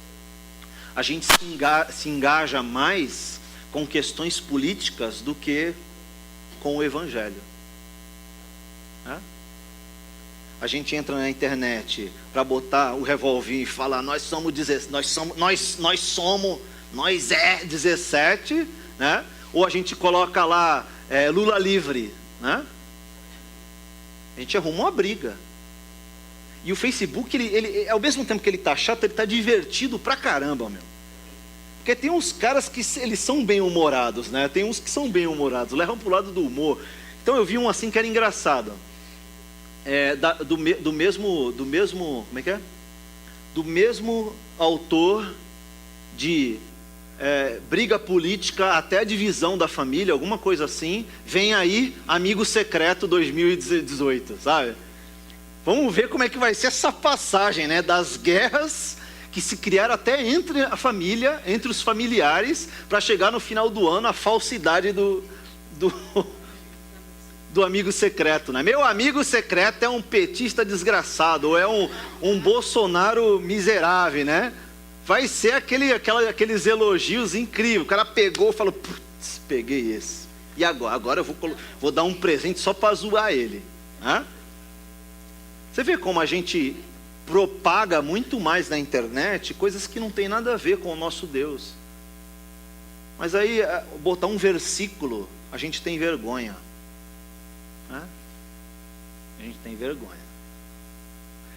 a gente se engaja mais com questões políticas do que com o evangelho. A gente entra na internet para botar o revolvinho e falar: nós é 17, né? Ou a gente coloca lá Lula livre, né? A gente arruma uma briga. E o Facebook, ele ao mesmo tempo que ele está chato, ele está divertido pra caramba, meu. Porque tem uns caras que eles são bem-humorados, né? Tem uns que são bem-humorados, levam pro lado do humor. Então eu vi um assim que era engraçado. Do mesmo, como é que é? Do mesmo autor de briga política até a divisão da família, alguma coisa assim. Vem aí, Amigo Secreto 2018, sabe? Vamos ver como é que vai ser essa passagem, né? Das guerras que se criaram até entre a família, entre os familiares, para chegar no final do ano a falsidade do amigo secreto, né? Meu amigo secreto é um petista desgraçado, ou é um Bolsonaro miserável, né? Vai ser aqueles elogios incríveis. O cara pegou e falou: putz, peguei esse. E agora eu vou dar um presente só para zoar ele. Hã? Você vê como a gente propaga muito mais na internet coisas que não tem nada a ver com o nosso Deus. Mas aí, botar um versículo, a gente tem vergonha. Né? A gente tem vergonha.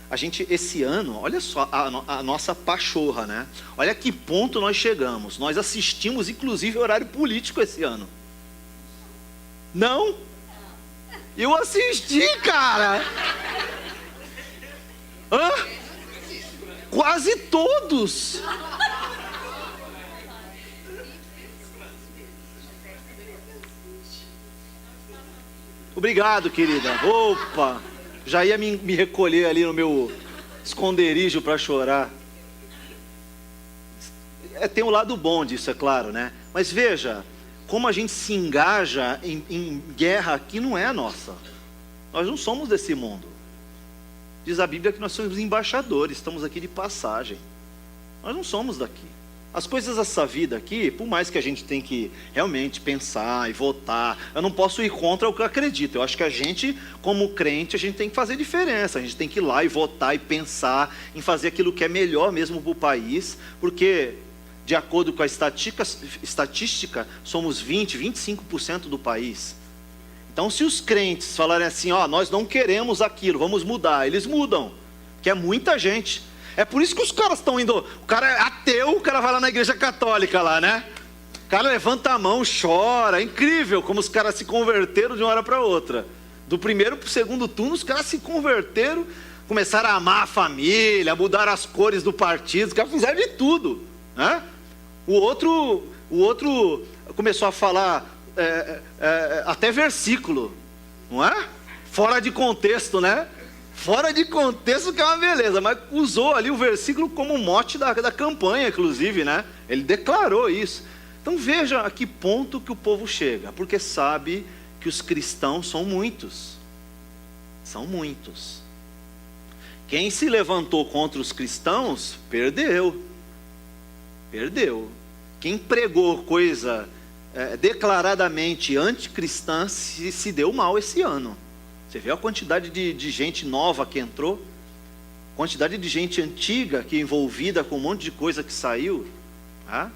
A gente, esse ano, olha só a nossa pachorra, né? Olha que ponto nós chegamos. Nós assistimos, inclusive, horário político esse ano. Não? Eu assisti, cara! Hã? Quase todos. Obrigado, querida. Opa, já ia me recolher ali no meu esconderijo para chorar. tem um lado bom disso, é claro, né? Mas veja, como a gente se engaja em guerra que não é a nossa. Nós não somos desse mundo. Diz a Bíblia que nós somos embaixadores, estamos aqui de passagem. Nós não somos daqui. As coisas dessa vida aqui, por mais que a gente tenha que realmente pensar e votar, eu não posso ir contra o que eu acredito. Eu acho que a gente, como crente, a gente tem que fazer diferença. A gente tem que ir lá e votar e pensar em fazer aquilo que é melhor mesmo para o país, porque, de acordo com a estatística, somos 25% do país. Então, se os crentes falarem assim, nós não queremos aquilo, vamos mudar, eles mudam, que é muita gente. É por isso que os caras estão indo, o cara é ateu, o cara vai lá na igreja católica lá, né? O cara levanta a mão, chora, é incrível como os caras se converteram de uma hora para outra. Do primeiro para o segundo turno, os caras se converteram, começaram a amar a família, a mudar as cores do partido, os caras fizeram de tudo, né? O outro começou a falar até versículo, não é? Fora de contexto, né? Fora de contexto que é uma beleza, mas usou ali o versículo como mote da campanha, inclusive, né? Ele declarou isso. Então veja a que ponto que o povo chega, porque sabe que os cristãos são muitos. São muitos. Quem se levantou contra os cristãos, perdeu. Perdeu. Quem pregou coisa declaradamente anticristã se deu mal esse ano. Você vê a quantidade de gente nova que entrou, quantidade de gente antiga que é envolvida com um monte de coisa que saiu. Tá?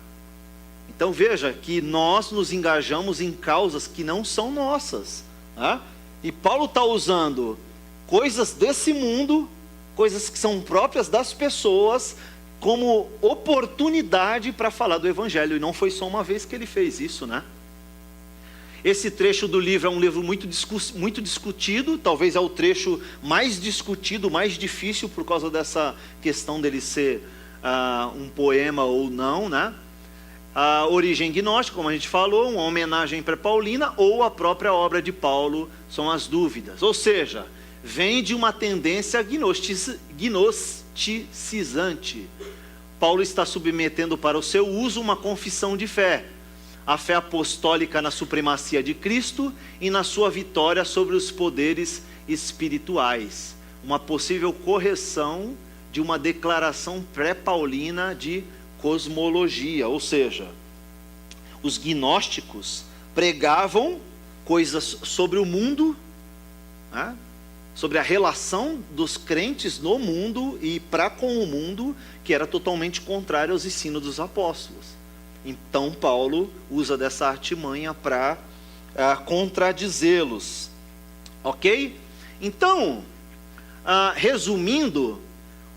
Então veja que nós nos engajamos em causas que não são nossas. Tá? E Paulo está usando coisas desse mundo, coisas que são próprias das pessoas, como oportunidade para falar do Evangelho. E não foi só uma vez que ele fez isso, né? Esse trecho do livro é um livro muito discutido, talvez é o trecho mais discutido, mais difícil, por causa dessa questão dele ser um poema ou não, né? A origem gnóstica, como a gente falou, uma homenagem pré-paulina, ou a própria obra de Paulo, são as dúvidas. Ou seja, vem de uma tendência gnosticizante. Paulo está submetendo para o seu uso uma confissão de fé. A fé apostólica na supremacia de Cristo e na sua vitória sobre os poderes espirituais. Uma possível correção de uma declaração pré-paulina de cosmologia. Ou seja, os gnósticos pregavam coisas sobre o mundo, né? Sobre a relação dos crentes no mundo e para com o mundo, que era totalmente contrário aos ensinos dos apóstolos. Então Paulo usa dessa artimanha para contradizê-los. Ok? Então, resumindo,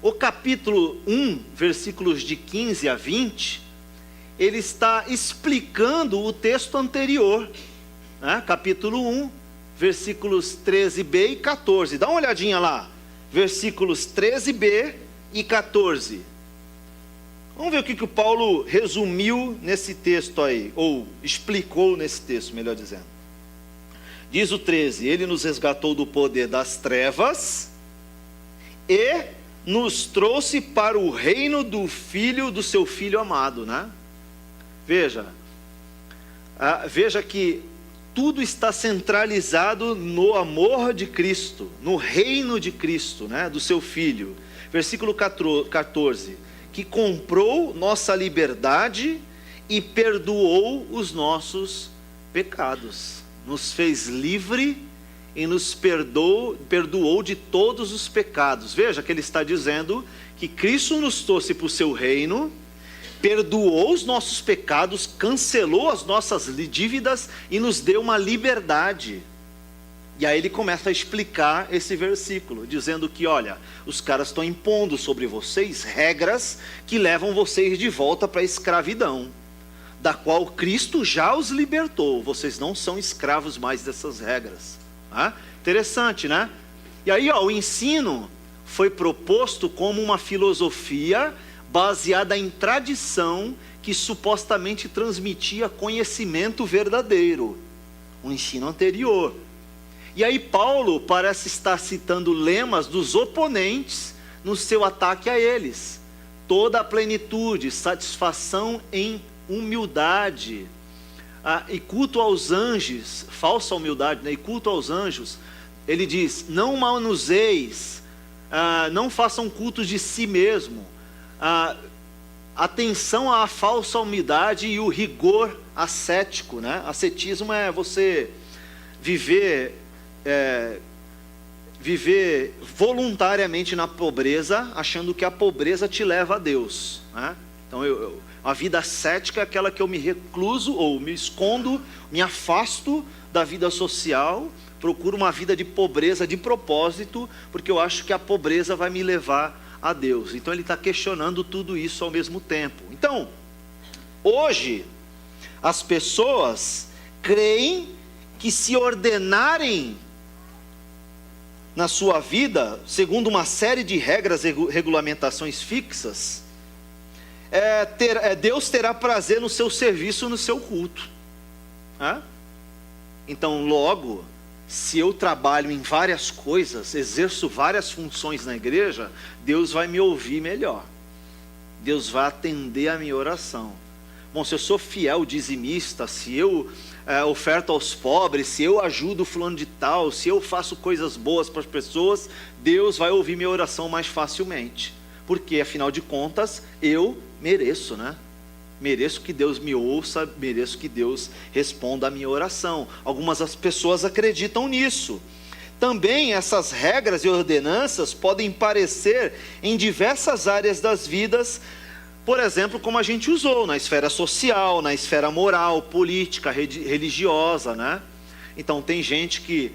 o capítulo 1, versículos de 15 a 20, ele está explicando o texto anterior, né? Capítulo 1, versículos 13b e 14. Dá uma olhadinha lá, versículos 13b e 14. Vamos ver o que o Paulo resumiu nesse texto aí, ou explicou nesse texto, melhor dizendo. Diz o 13: ele nos resgatou do poder das trevas e nos trouxe para o reino do Filho, do seu Filho amado, né? Veja que tudo está centralizado no amor de Cristo, no reino de Cristo, né? Do seu Filho. Versículo 14: que comprou nossa liberdade e perdoou os nossos pecados, nos fez livre e nos perdoou de todos os pecados. Veja que ele está dizendo que Cristo nos trouxe para o seu reino, perdoou os nossos pecados, cancelou as nossas dívidas e nos deu uma liberdade. E aí ele começa a explicar esse versículo, dizendo que, olha, os caras estão impondo sobre vocês regras que levam vocês de volta para a escravidão, da qual Cristo já os libertou. Vocês não são escravos mais dessas regras. Interessante, né? E aí, o ensino foi proposto como uma filosofia baseada em tradição que supostamente transmitia conhecimento verdadeiro, um ensino anterior. E aí Paulo parece estar citando lemas dos oponentes no seu ataque a eles, toda a plenitude, satisfação em humildade. E culto aos anjos, falsa humildade, né? E culto aos anjos, ele diz: não manuseis, não façam cultos de si mesmo. Atenção à falsa humildade e o rigor ascético, né? Ascetismo é você viver voluntariamente na pobreza, achando que a pobreza te leva a Deus, né? Então a vida ascética é aquela que eu me recluso ou me escondo, me afasto da vida social, procuro uma vida de pobreza de propósito, porque eu acho que a pobreza vai me levar a Deus. Então ele está questionando tudo isso ao mesmo tempo. Então, hoje, as pessoas creem que se ordenarem na sua vida, segundo uma série de regras e regulamentações fixas, Deus terá prazer no seu serviço, no seu culto. Então, logo, se eu trabalho em várias coisas, exerço várias funções na igreja, Deus vai me ouvir melhor. Deus vai atender a minha oração. Bom, se eu sou fiel dizimista, se eu oferto aos pobres, se eu ajudo o fulano de tal, se eu faço coisas boas para as pessoas, Deus vai ouvir minha oração mais facilmente. Porque, afinal de contas, eu mereço, né? Mereço que Deus me ouça, mereço que Deus responda a minha oração. Algumas das pessoas acreditam nisso. Também essas regras e ordenanças podem parecer em diversas áreas das vidas, por exemplo, como a gente usou, na esfera social, na esfera moral, política, religiosa, né? Então tem gente que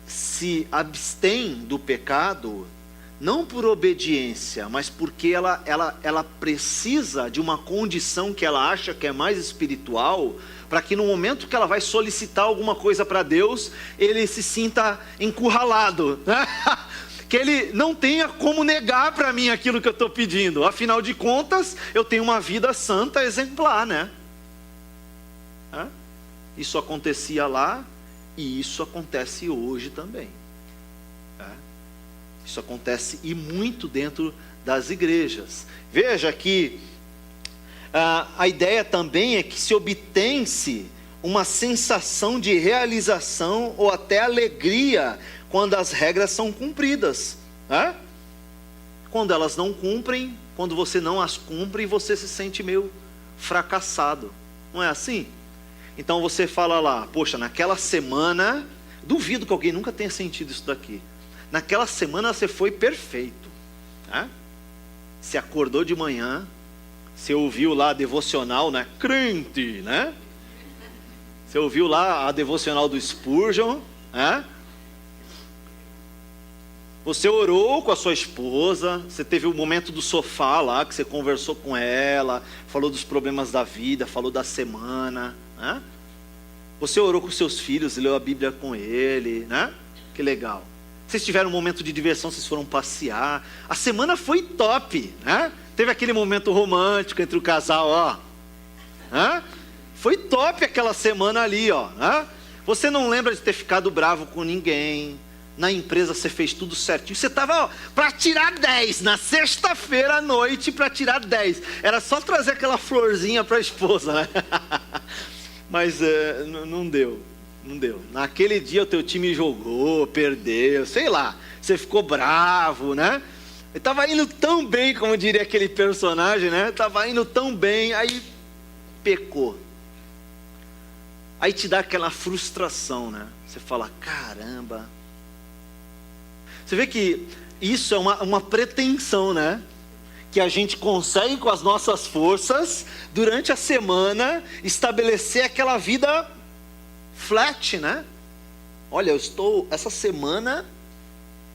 se abstém do pecado, não por obediência, mas porque ela precisa de uma condição que ela acha que é mais espiritual, para que no momento que ela vai solicitar alguma coisa para Deus, ele se sinta encurralado, né? Que ele não tenha como negar para mim aquilo que eu estou pedindo. Afinal de contas, eu tenho uma vida santa exemplar, né? Isso acontecia lá e isso acontece hoje também. Isso acontece e muito dentro das igrejas. Veja que a ideia também é que se obtém-se uma sensação de realização ou até alegria quando as regras são cumpridas. Quando elas não cumprem, quando você não as cumpre, você se sente meio fracassado. Não é assim? Então você fala lá: poxa, naquela semana, duvido que alguém nunca tenha sentido isso daqui. Naquela semana você foi perfeito, né? Você acordou de manhã, você ouviu lá a devocional, né? Crente, né? Você ouviu lá a devocional do Spurgeon, né? Você orou com a sua esposa, você teve o momento do sofá lá, que você conversou com ela, falou dos problemas da vida, falou da semana, né? Você orou com seus filhos, leu a Bíblia com ele, né? Que legal. Vocês tiveram um momento de diversão, vocês foram passear. A semana foi top, né? Teve aquele momento romântico entre o casal, ó. Foi top aquela semana ali, ó. Você não lembra de ter ficado bravo com ninguém. Na empresa você fez tudo certinho. Você estava para tirar 10, na sexta-feira à noite para tirar 10. Era só trazer aquela florzinha para a esposa, né? Mas não deu. Não deu. Naquele dia o teu time jogou, perdeu, sei lá. Você ficou bravo, né? Estava indo tão bem, como diria aquele personagem, né? Estava indo tão bem, aí pecou. Aí te dá aquela frustração, né? Você fala: caramba. Você vê que isso é uma pretensão, né? Que a gente consegue com as nossas forças, durante a semana, estabelecer aquela vida flat, né? Olha, essa semana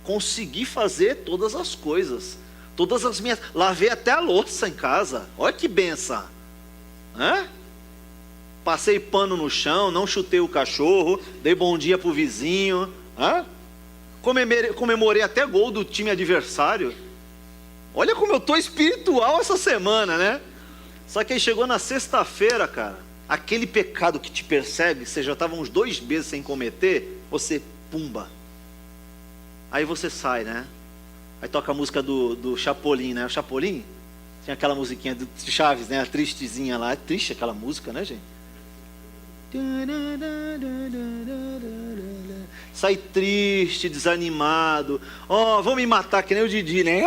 consegui fazer todas as coisas, todas as minhas, lavei até a louça em casa, olha que benção, passei pano no chão, não chutei o cachorro, dei bom dia pro vizinho, comemorei até gol do time adversário. Olha como eu tô espiritual essa semana, né? Só que aí chegou na sexta-feira, cara, aquele pecado que te persegue, você já estava uns 2 meses sem cometer, você pumba. Aí você sai, né? Aí toca a música do Chapolin, né? O Chapolin? Tinha aquela musiquinha do Chaves, né? A tristezinha lá. É triste aquela música, né, gente? Sai triste, desanimado. Vou me matar que nem o Didi, né?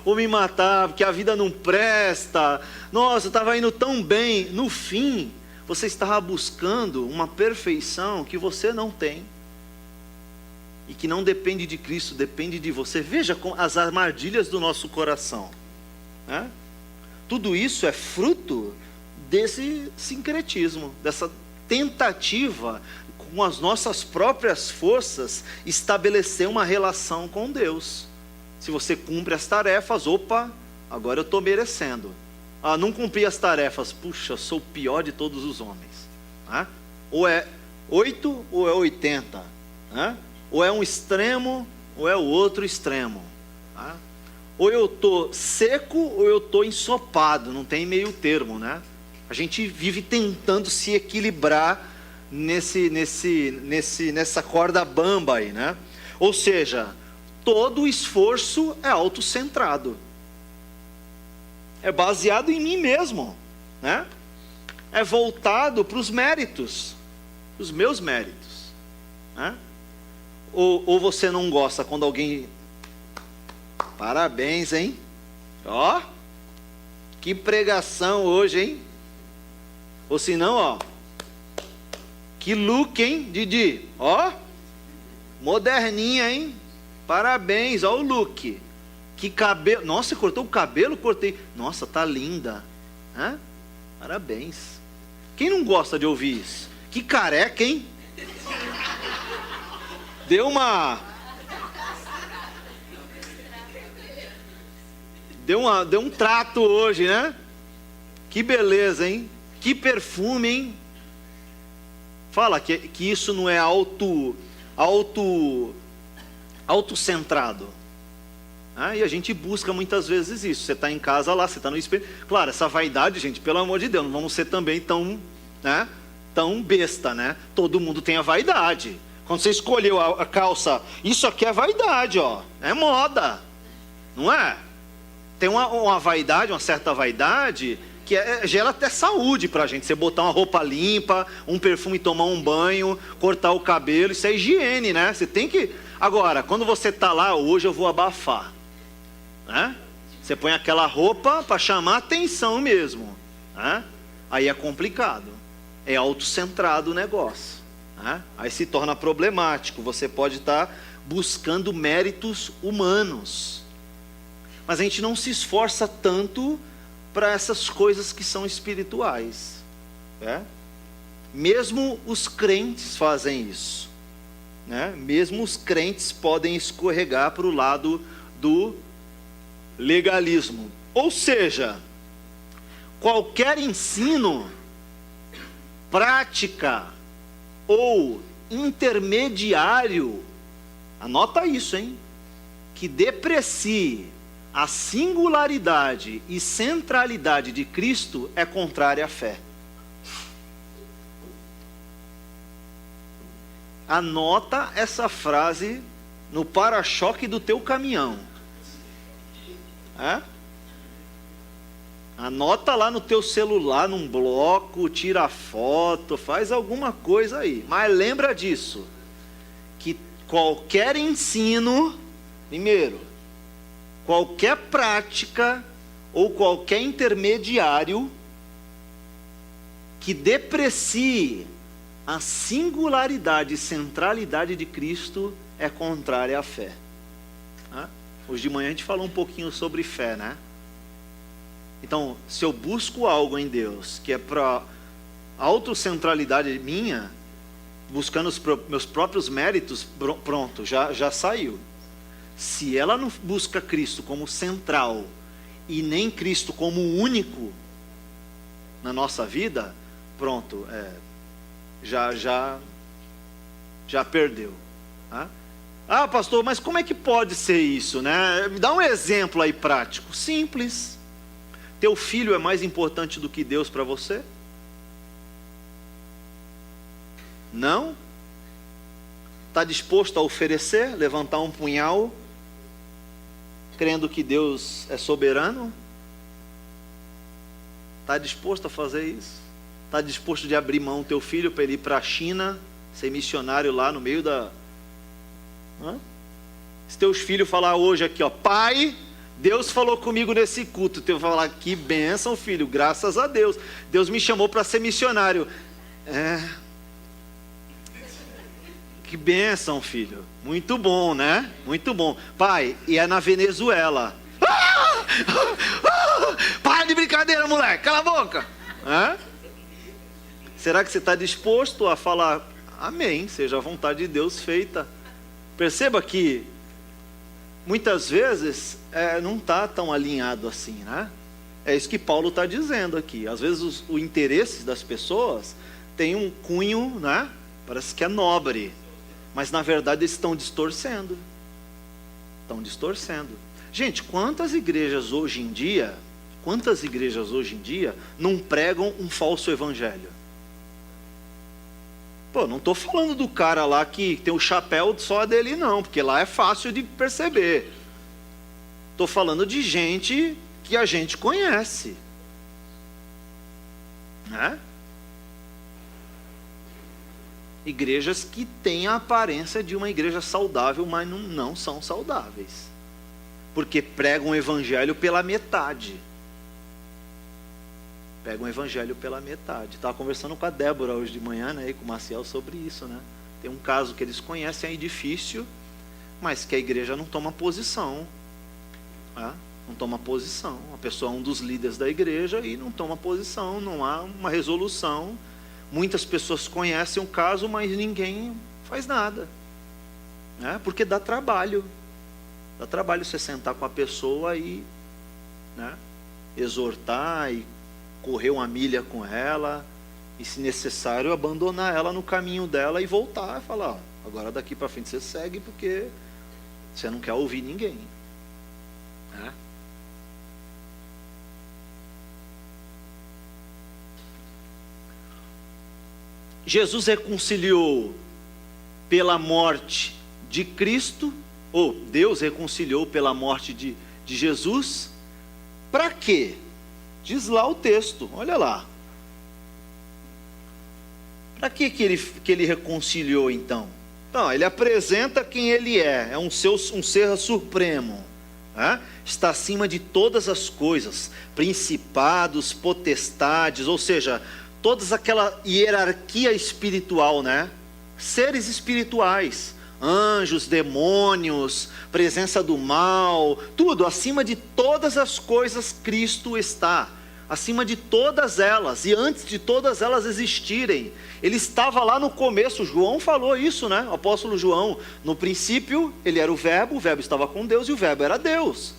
Vou me matar porque a vida não presta. Nossa, eu estava indo tão bem. No fim, você estava buscando uma perfeição que você não tem. E que não depende de Cristo, depende de você. Veja as armadilhas do nosso coração. Né? Tudo isso é fruto desse sincretismo, dessa tentativa com as nossas próprias forças estabelecer uma relação com Deus. Se você cumpre as tarefas, agora eu estou merecendo. Não cumpri as tarefas, puxa, eu sou o pior de todos os homens. Ou é 8 ou é 80. Ou é um extremo ou é o outro extremo. Ou eu estou seco ou eu estou ensopado, não tem meio termo, né? A gente vive tentando se equilibrar nessa corda bamba aí, né? Ou seja, todo esforço é autocentrado. É baseado em mim mesmo, né? É voltado para os méritos, os meus méritos, né? Ou você não gosta quando alguém... Parabéns, hein? Que pregação hoje, hein? Ou se não, que look, hein, Didi? Moderninha, hein? Parabéns, o look. Que cabelo. Nossa, você cortou o cabelo? Cortei. Nossa, tá linda. Parabéns. Quem não gosta de ouvir isso? Que careca, hein? Deu um trato hoje, né? Que beleza, hein? Que perfume, hein? Fala que isso não é autocentrado. E a gente busca muitas vezes isso. Você está em casa lá, você está no espelho. Claro, essa vaidade, gente, pelo amor de Deus, não vamos ser também tão besta, né? Todo mundo tem a vaidade. Quando você escolheu a calça, isso aqui é vaidade, é moda, não é? Tem uma vaidade, uma certa vaidade, que gera até saúde pra gente. Você botar uma roupa limpa, um perfume, tomar um banho, cortar o cabelo, isso é higiene, né? Você tem que... Agora, quando você tá lá, hoje eu vou abafar, né? Você põe aquela roupa para chamar atenção mesmo, né? Aí é complicado, é autocentrado o negócio, né? Aí se torna problemático. Você pode estar buscando méritos humanos, mas a gente não se esforça tanto para essas coisas que são espirituais, né? Mesmo os crentes fazem isso, né? Mesmo os crentes podem escorregar para o lado do legalismo. Ou seja, qualquer ensino, prática ou intermediário, anota isso, hein? Que deprecie a singularidade e centralidade de Cristo é contrária à fé. Anota essa frase no para-choque do teu caminhão. Anota lá no teu celular, num bloco, tira foto, faz alguma coisa aí. Mas lembra disso, que qualquer ensino, primeiro, qualquer prática ou qualquer intermediário que deprecie a singularidade e centralidade de Cristo é contrária à fé. Hoje de manhã a gente falou um pouquinho sobre fé, né? Então, se eu busco algo em Deus que é para autocentralidade minha, buscando os meus próprios méritos, pronto, já saiu. Se ela não busca Cristo como central e nem Cristo como único na nossa vida, pronto, já perdeu. Pastor, mas como é que pode ser isso, né? Me dá um exemplo aí prático. Simples. Teu filho é mais importante do que Deus para você? Não? Está disposto a oferecer, levantar um punhal, crendo que Deus é soberano? Está disposto a fazer isso? Está disposto de abrir mão do teu filho para ele ir para a China, ser missionário lá no meio da... Se teus filhos falar hoje aqui, ó, pai, Deus falou comigo nesse culto, tu vai falar, que bênção, filho, graças a Deus. Deus me chamou para ser missionário. Que bênção, filho. Muito bom, né? Muito bom. Pai, e é na Venezuela. Para de brincadeira, moleque, cala a boca. Será que você está disposto a falar, amém, seja a vontade de Deus feita? Perceba que muitas vezes não está tão alinhado assim, né? É isso que Paulo está dizendo aqui. Às vezes o interesse das pessoas tem um cunho, né? Parece que é nobre, mas na verdade eles estão distorcendo. Estão distorcendo. Gente, quantas igrejas hoje em dia não pregam um falso evangelho? Pô, não estou falando do cara lá que tem o chapéu só dele não, porque lá é fácil de perceber. Estou falando de gente que a gente conhece, né? Igrejas que têm a aparência de uma igreja saudável, mas não são saudáveis, porque pregam o evangelho pela metade. Pegam o evangelho pela metade. Estava conversando com a Débora hoje de manhã, né, e com o Maciel sobre isso, né? Tem um caso que eles conhecem aí difícil, mas que a igreja não toma posição, né? Não toma posição. A pessoa é um dos líderes da igreja e não toma posição, não há uma resolução. Muitas pessoas conhecem o caso, mas ninguém faz nada, né? Porque dá trabalho você sentar com a pessoa e, né, exortar e correr uma milha com ela, e se necessário abandonar ela no caminho dela e voltar e falar, ó, agora daqui para frente você segue, porque você não quer ouvir ninguém, né? Jesus reconciliou pela morte de Cristo, ou Deus reconciliou pela morte de Jesus, para quê? Diz lá o texto, olha lá. Para que ele reconciliou então? Então, ele apresenta quem ele é um ser supremo, né? Está acima de todas as coisas, principados, potestades, ou seja, toda aquela hierarquia espiritual, né? Seres espirituais, anjos, demônios, presença do mal, tudo, acima de todas as coisas Cristo está, acima de todas elas, e antes de todas elas existirem, ele estava lá no começo. João falou isso, né? O apóstolo João, no princípio ele era o verbo estava com Deus e o verbo era Deus.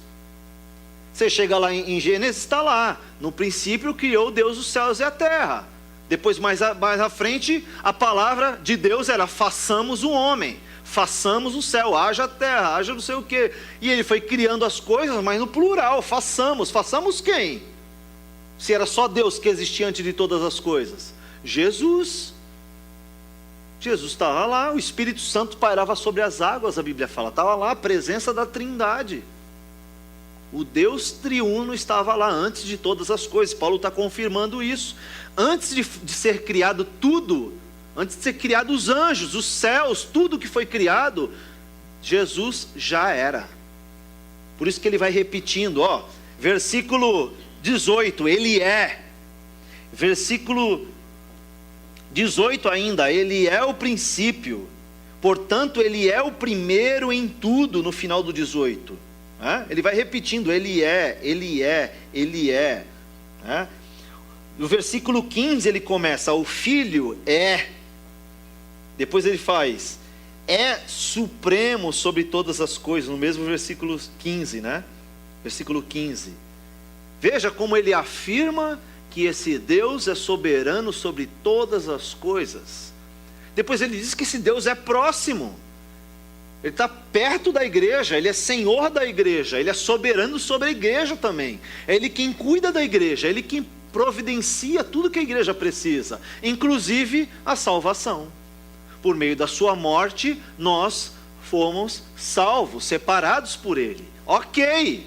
Você chega lá em Gênesis, está lá, no princípio criou Deus os céus e a terra. Depois mais à frente, a palavra de Deus era façamos o homem, façamos o céu, haja a terra, haja não sei o quê. E ele foi criando as coisas, mas no plural, façamos quem? Se era só Deus que existia antes de todas as coisas. Jesus estava lá, o Espírito Santo pairava sobre as águas, a Bíblia fala, estava lá a presença da Trindade. O Deus triuno estava lá antes de todas as coisas. Paulo está confirmando isso. Antes de ser criado tudo, antes de ser criado os anjos, os céus, tudo que foi criado, Jesus já era. Por isso que ele vai repetindo, ó, versículo 18, ele é. Versículo 18 ainda, ele é o princípio, portanto ele é o primeiro em tudo, no final do 18. Ele vai repetindo, ele é. No versículo 15 ele começa, o Filho é. Depois ele faz, é supremo sobre todas as coisas, no mesmo versículo 15, né? Versículo 15. Veja como ele afirma que esse Deus é soberano sobre todas as coisas. Depois ele diz que esse Deus é próximo. Ele está perto da igreja, ele é senhor da igreja, ele é soberano sobre a igreja também. É ele quem cuida da igreja, é ele quem providencia tudo que a igreja precisa, inclusive a salvação. Por meio da sua morte, nós fomos salvos, separados por ele. Ok,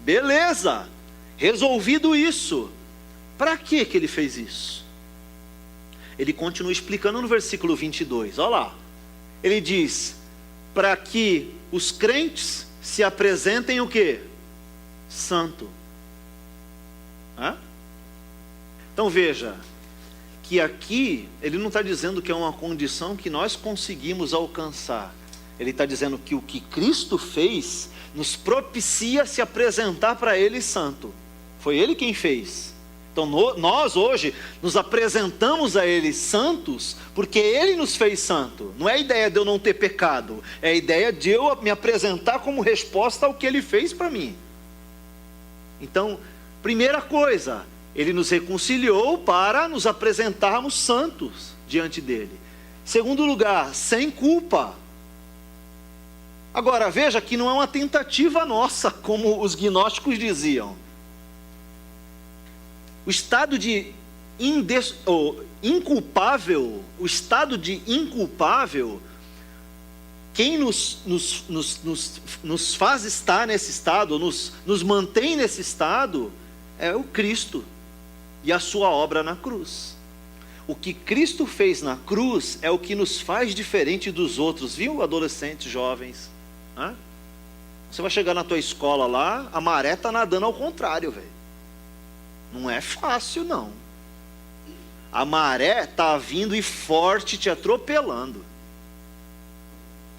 beleza, resolvido isso. Para que ele fez isso? Ele continua explicando no versículo 22, olha lá. Ele diz, para que os crentes se apresentem o quê? Santo. Hã? Então veja, que aqui ele não está dizendo que é uma condição que nós conseguimos alcançar. Ele está dizendo que o que Cristo fez nos propicia se apresentar para Ele santo. Foi Ele quem fez. Então nós hoje nos apresentamos a Ele santos porque Ele nos fez santo. Não é a ideia de eu não ter pecado, é a ideia de eu me apresentar como resposta ao que Ele fez para mim. Então, primeira coisa, Ele nos reconciliou para nos apresentarmos santos diante dEle. Segundo lugar, sem culpa. Agora veja que não é uma tentativa nossa, como os gnósticos diziam. O estado de inculpável, o estado de inculpável, quem nos faz estar nesse estado, nos mantém nesse estado, é o Cristo e a sua obra na cruz. O que Cristo fez na cruz é o que nos faz diferente dos outros, viu, adolescentes, jovens? Hã? Você vai chegar na tua escola lá, a maré está nadando ao contrário, velho. Não é fácil, não. A maré está vindo e forte, te atropelando.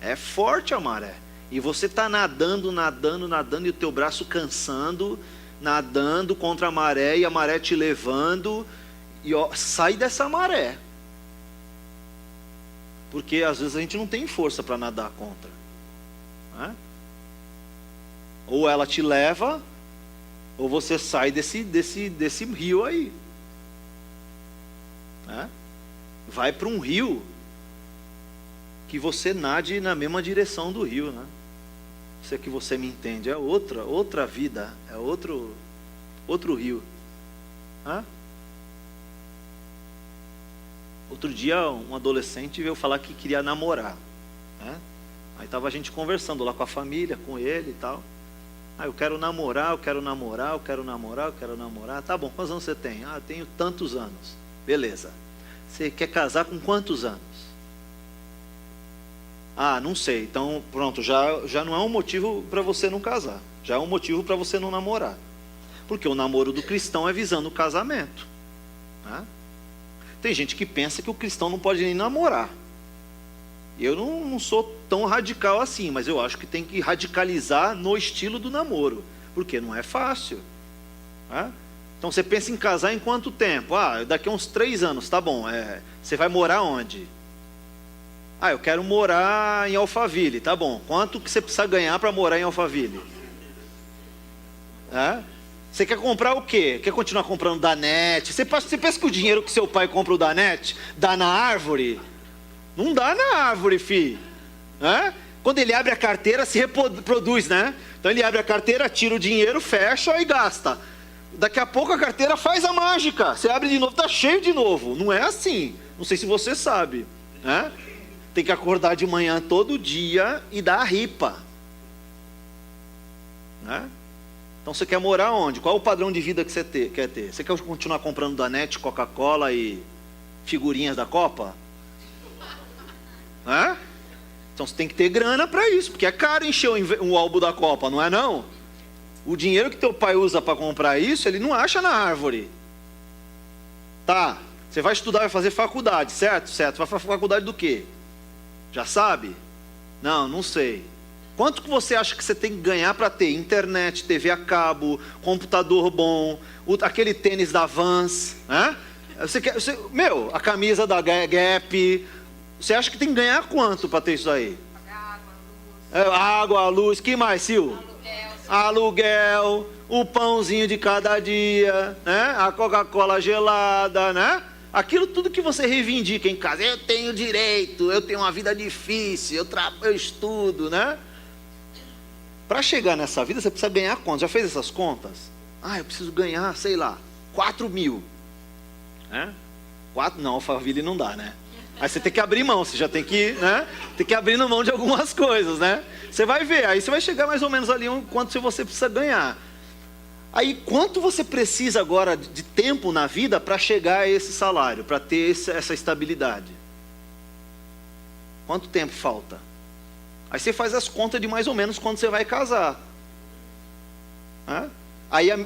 É forte a maré. E você está nadando, e o teu braço cansando, nadando contra a maré, e a maré te levando. E ó, sai dessa maré. Porque às vezes a gente não tem força para nadar contra. Né? Ou ela te leva, ou você sai desse rio aí. Né? Vai para um rio que você nade na mesma direção do rio, né? Isso é que você me entende. É outra vida, é outro rio. Né? Outro dia um adolescente veio falar que queria namorar, né? Aí estava a gente conversando lá com a família, com ele e tal. Eu quero namorar. Tá bom, quantos anos você tem? Eu tenho tantos anos. Beleza. Você quer casar com quantos anos? Não sei. Então pronto, já não é um motivo para você não casar. Já é um motivo para você não namorar. Porque o namoro do cristão é visando o casamento. Né? Tem gente que pensa que o cristão não pode nem namorar. Eu não sou tão radical assim, mas eu acho que tem que radicalizar no estilo do namoro, porque não é fácil. Né? Então você pensa em casar em quanto tempo? Daqui a uns 3 anos, tá bom. Você vai morar onde? Eu quero morar em Alphaville, tá bom. Quanto que você precisa ganhar para morar em Alphaville? Você quer comprar o quê? Quer continuar comprando Danette? Você pensa que o dinheiro que seu pai compra o Danette dá na árvore? Não dá na árvore, filho. Quando ele abre a carteira, se reproduz, né? Então ele abre a carteira, tira o dinheiro, fecha e gasta. Daqui a pouco a carteira faz a mágica. Você abre de novo, está cheio de novo. Não é assim. Não sei se você sabe. Né? Tem que acordar de manhã todo dia e dar a ripa. Né? Então você quer morar onde? Qual é o padrão de vida que você quer ter? Você quer continuar comprando Danette, Coca-Cola e figurinhas da Copa? Então você tem que ter grana para isso, porque é caro encher um álbum da Copa, não é não? O dinheiro que teu pai usa para comprar isso, ele não acha na árvore. Tá, você vai estudar, vai fazer faculdade, certo? Certo, vai fazer faculdade do quê? Já sabe? Não sei. Quanto que você acha que você tem que ganhar para ter internet, TV a cabo, computador bom, aquele tênis da Vans, né? A camisa da Gap. Você acha que tem que ganhar quanto para ter isso aí? Água, luz, que mais, Sil? Aluguel, o pãozinho de cada dia, né? A Coca-Cola gelada, né? Aquilo tudo que você reivindica em casa. Eu tenho direito, eu tenho uma vida difícil, eu estudo, né? Para chegar nessa vida, você precisa ganhar quanto? Já fez essas contas? Eu preciso ganhar, sei lá, 4 mil. Né? 4? Não, Alphaville não dá, né? Aí você tem que abrir mão, você já tem que, né? Tem que abrir mão de algumas coisas, né? Você vai ver, aí você vai chegar mais ou menos ali quanto você precisa ganhar. Aí quanto você precisa agora de tempo na vida para chegar a esse salário, para ter essa estabilidade? Quanto tempo falta? Aí você faz as contas de mais ou menos quando você vai casar. Aí a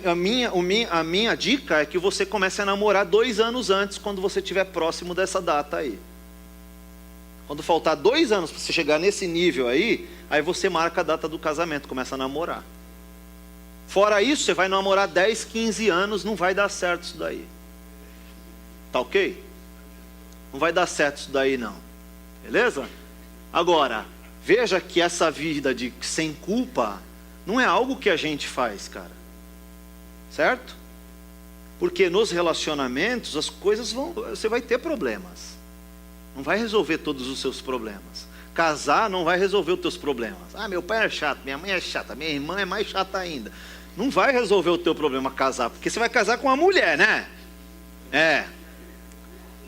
minha dica é que você comece a namorar 2 anos antes, quando você estiver próximo dessa data aí. Quando faltar 2 anos para você chegar nesse nível aí você marca a data do casamento, começa a namorar. Fora isso, você vai namorar 10, 15 anos, não vai dar certo isso daí. Tá ok? Não vai dar certo isso daí não. Beleza? Agora, veja que essa vida de sem culpa não é algo que a gente faz, cara. Certo? Porque nos relacionamentos as coisas você vai ter problemas. Não vai resolver todos os seus problemas. Casar não vai resolver os teus problemas. Meu pai é chato, minha mãe é chata, minha irmã é mais chata ainda. Não vai resolver o teu problema casar, porque você vai casar com uma mulher, né?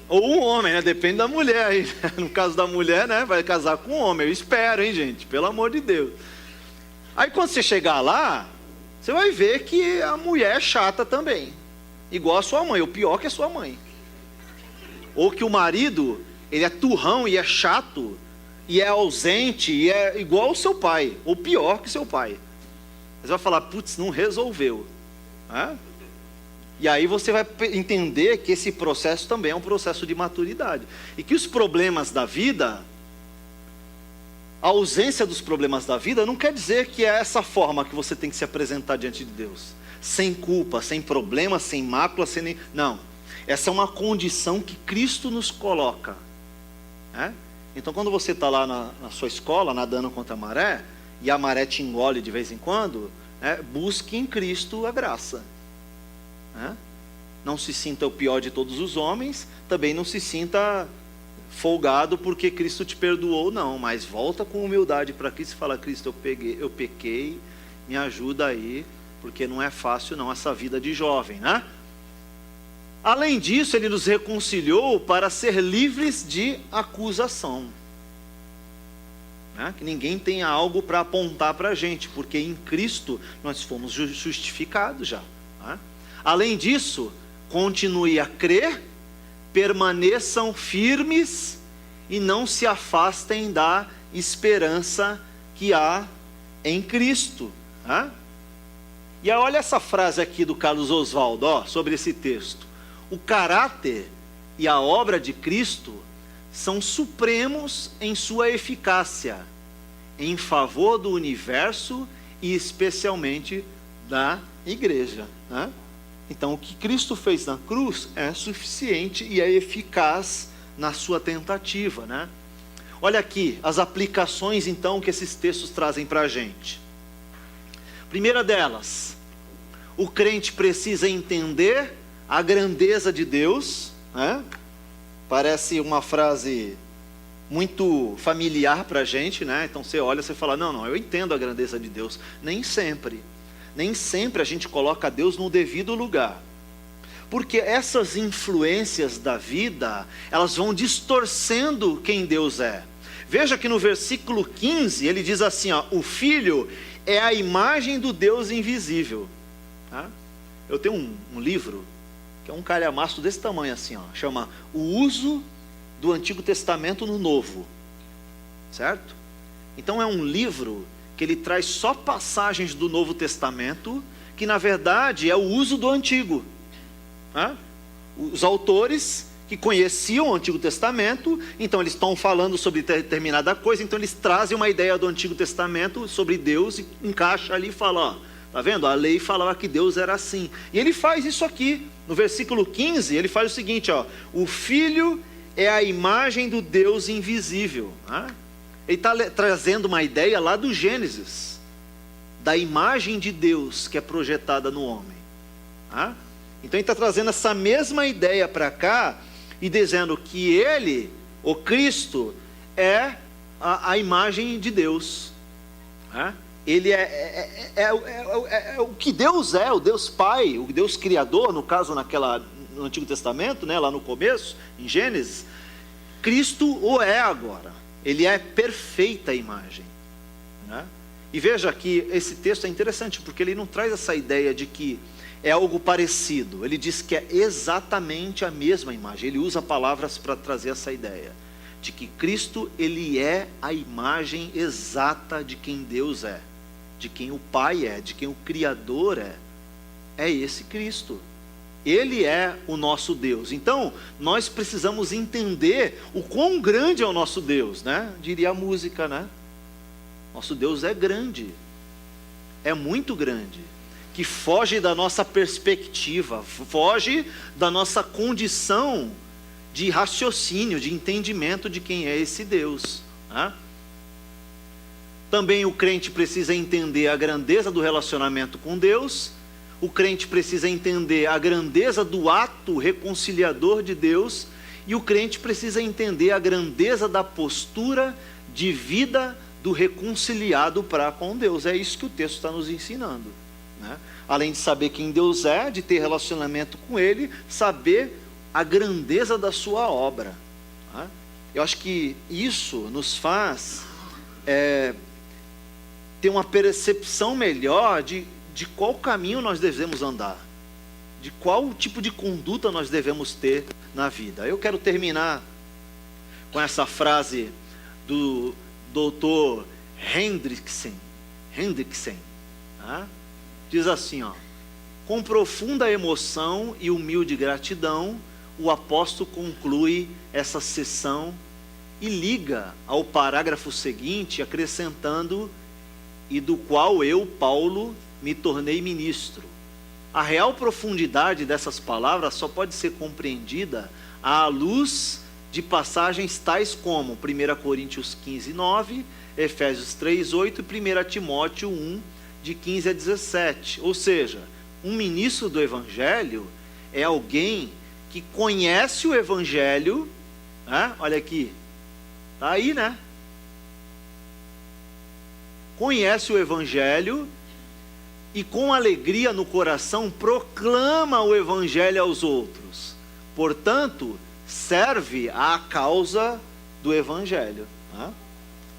Ou um homem, né? Depende da mulher aí. No caso da mulher, né? Vai casar com um homem. Eu espero, hein, gente? Pelo amor de Deus. Aí quando você chegar lá, você vai ver que a mulher é chata também. Igual a sua mãe, ou pior que a sua mãe. Ou que o marido, ele é turrão e é chato, e é ausente, e é igual ao seu pai, ou pior que seu pai. Você vai falar, putz, não resolveu. E aí você vai entender que esse processo também é um processo de maturidade. E que os problemas da vida, a ausência dos problemas da vida, não quer dizer que é essa forma que você tem que se apresentar diante de Deus. Sem culpa, sem problema, sem mácula, sem nem... Não. Essa é uma condição que Cristo nos coloca. Então quando você está lá na sua escola, nadando contra a maré, e a maré te engole de vez em quando, busque em Cristo a graça. Não se sinta o pior de todos os homens, também não se sinta folgado porque Cristo te perdoou, não, mas volta com humildade para Cristo e fala, Cristo, eu pequei, me ajuda aí, porque não é fácil não essa vida de jovem, né? Além disso, ele nos reconciliou para ser livres de acusação. Que ninguém tenha algo para apontar para a gente, porque em Cristo nós fomos justificados já. Além disso, continue a crer, permaneçam firmes e não se afastem da esperança que há em Cristo. E olha essa frase aqui do Carlos Oswaldo, sobre esse texto. O caráter e a obra de Cristo são supremos em sua eficácia, em favor do universo e especialmente da igreja. Então o que Cristo fez na cruz é suficiente e é eficaz na sua tentativa. Olha aqui as aplicações então que esses textos trazem para a gente. Primeira delas, o crente precisa entender a grandeza de Deus. Parece uma frase muito familiar para a gente, então você olha e fala, não, eu entendo a grandeza de Deus. Nem sempre a gente coloca Deus no devido lugar, porque essas influências da vida, elas vão distorcendo quem Deus é. Veja que no versículo 15, ele diz assim, o Filho é a imagem do Deus invisível. Eu tenho um livro, que é um calhamaço desse tamanho assim, chama O Uso do Antigo Testamento no Novo. Certo? Então é um livro que ele traz só passagens do Novo Testamento, que na verdade é o uso do Antigo. Os autores que conheciam o Antigo Testamento, então eles estão falando sobre determinada coisa, então eles trazem uma ideia do Antigo Testamento sobre Deus e encaixa ali e fala, tá vendo? A lei falava que Deus era assim. E ele faz isso aqui. No versículo 15, ele faz o seguinte, o Filho é a imagem do Deus invisível. Ele está trazendo uma ideia lá do Gênesis, da imagem de Deus que é projetada no homem. Então ele está trazendo essa mesma ideia para cá e dizendo que ele, o Cristo, é a imagem de Deus. Ele é o que Deus é, o Deus Pai, o Deus Criador, no caso no Antigo Testamento, lá no começo, em Gênesis. Cristo o é agora, ele é perfeita imagem. E veja que esse texto é interessante, porque ele não traz essa ideia de que é algo parecido. Ele diz que é exatamente a mesma imagem. Ele usa palavras para trazer essa ideia de que Cristo, ele é a imagem exata de quem Deus é, de quem o Pai é, de quem o Criador é. É esse Cristo. Ele é o nosso Deus. Então, nós precisamos entender o quão grande é o nosso Deus, né? Diria a música, né? Nosso Deus é grande. É muito grande. Que foge da nossa perspectiva, foge da nossa condição de raciocínio, de entendimento de quem é esse Deus, né? Também o crente precisa entender a grandeza do relacionamento com Deus. O crente precisa entender a grandeza do ato reconciliador de Deus, e o crente precisa entender a grandeza da postura de vida do reconciliado para com Deus. É isso que o texto está nos ensinando, né? Além de saber quem Deus é, de ter relacionamento com Ele, saber a grandeza da sua obra, né? Eu acho que isso nos faz ter uma percepção melhor de qual caminho nós devemos andar, de qual tipo de conduta nós devemos ter na vida. Eu quero terminar com essa frase do Dr. Hendrickson, tá? Diz assim, ó: com profunda emoção e humilde gratidão, o apóstolo conclui essa sessão e liga ao parágrafo seguinte, acrescentando: e do qual eu, Paulo, me tornei ministro. A real profundidade dessas palavras só pode ser compreendida à luz de passagens tais como 1 Coríntios 15, 9, Efésios 3, 8 e 1 Timóteo 1, de 15 a 17. Ou seja, um ministro do Evangelho é alguém que conhece o Evangelho, né? Olha aqui, está aí, né? Conhece o Evangelho e com alegria no coração proclama o Evangelho aos outros. Portanto, serve à causa do Evangelho, né?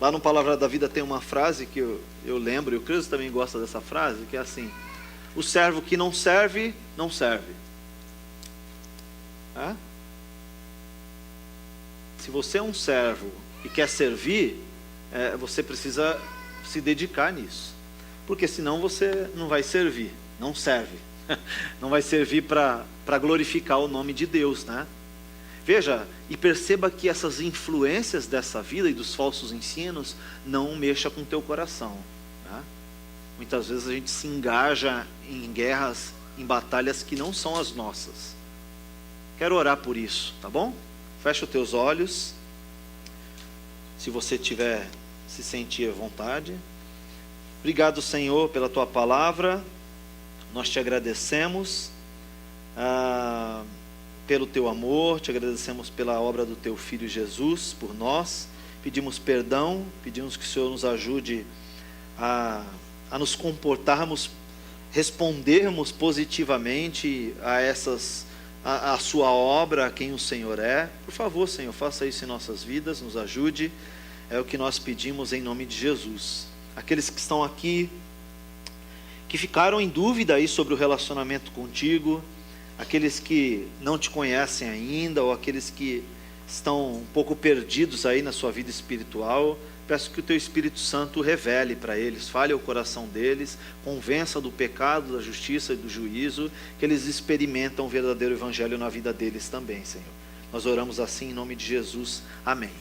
Lá no Palavra da Vida tem uma frase que eu lembro, e o Cristo também gosta dessa frase, que é assim: o servo que não serve, não serve. É? Se você é um servo e quer servir, você precisa se dedicar nisso, porque senão você não vai servir, não serve, não vai servir para glorificar o nome de Deus, né? Veja e perceba que essas influências dessa vida e dos falsos ensinos não mexam com o teu coração, né? Muitas vezes a gente se engaja em guerras, em batalhas que não são as nossas. Quero orar por isso, tá bom? Fecha os teus olhos, se você tiver, se sentir à vontade. Obrigado, Senhor, pela Tua palavra. Nós te agradecemos pelo Teu amor, te agradecemos pela obra do Teu Filho Jesus por nós. Pedimos perdão, pedimos que o Senhor nos ajude a nos comportarmos, respondermos positivamente a Sua obra, a quem o Senhor é. Por favor, Senhor, faça isso em nossas vidas, nos ajude. É o que nós pedimos em nome de Jesus. Aqueles que estão aqui, que ficaram em dúvida aí sobre o relacionamento contigo, aqueles que não te conhecem ainda, ou aqueles que estão um pouco perdidos aí na sua vida espiritual, peço que o Teu Espírito Santo revele para eles, fale ao coração deles, convença do pecado, da justiça e do juízo, que eles experimentam o verdadeiro Evangelho na vida deles também, Senhor. Nós oramos assim em nome de Jesus. Amém.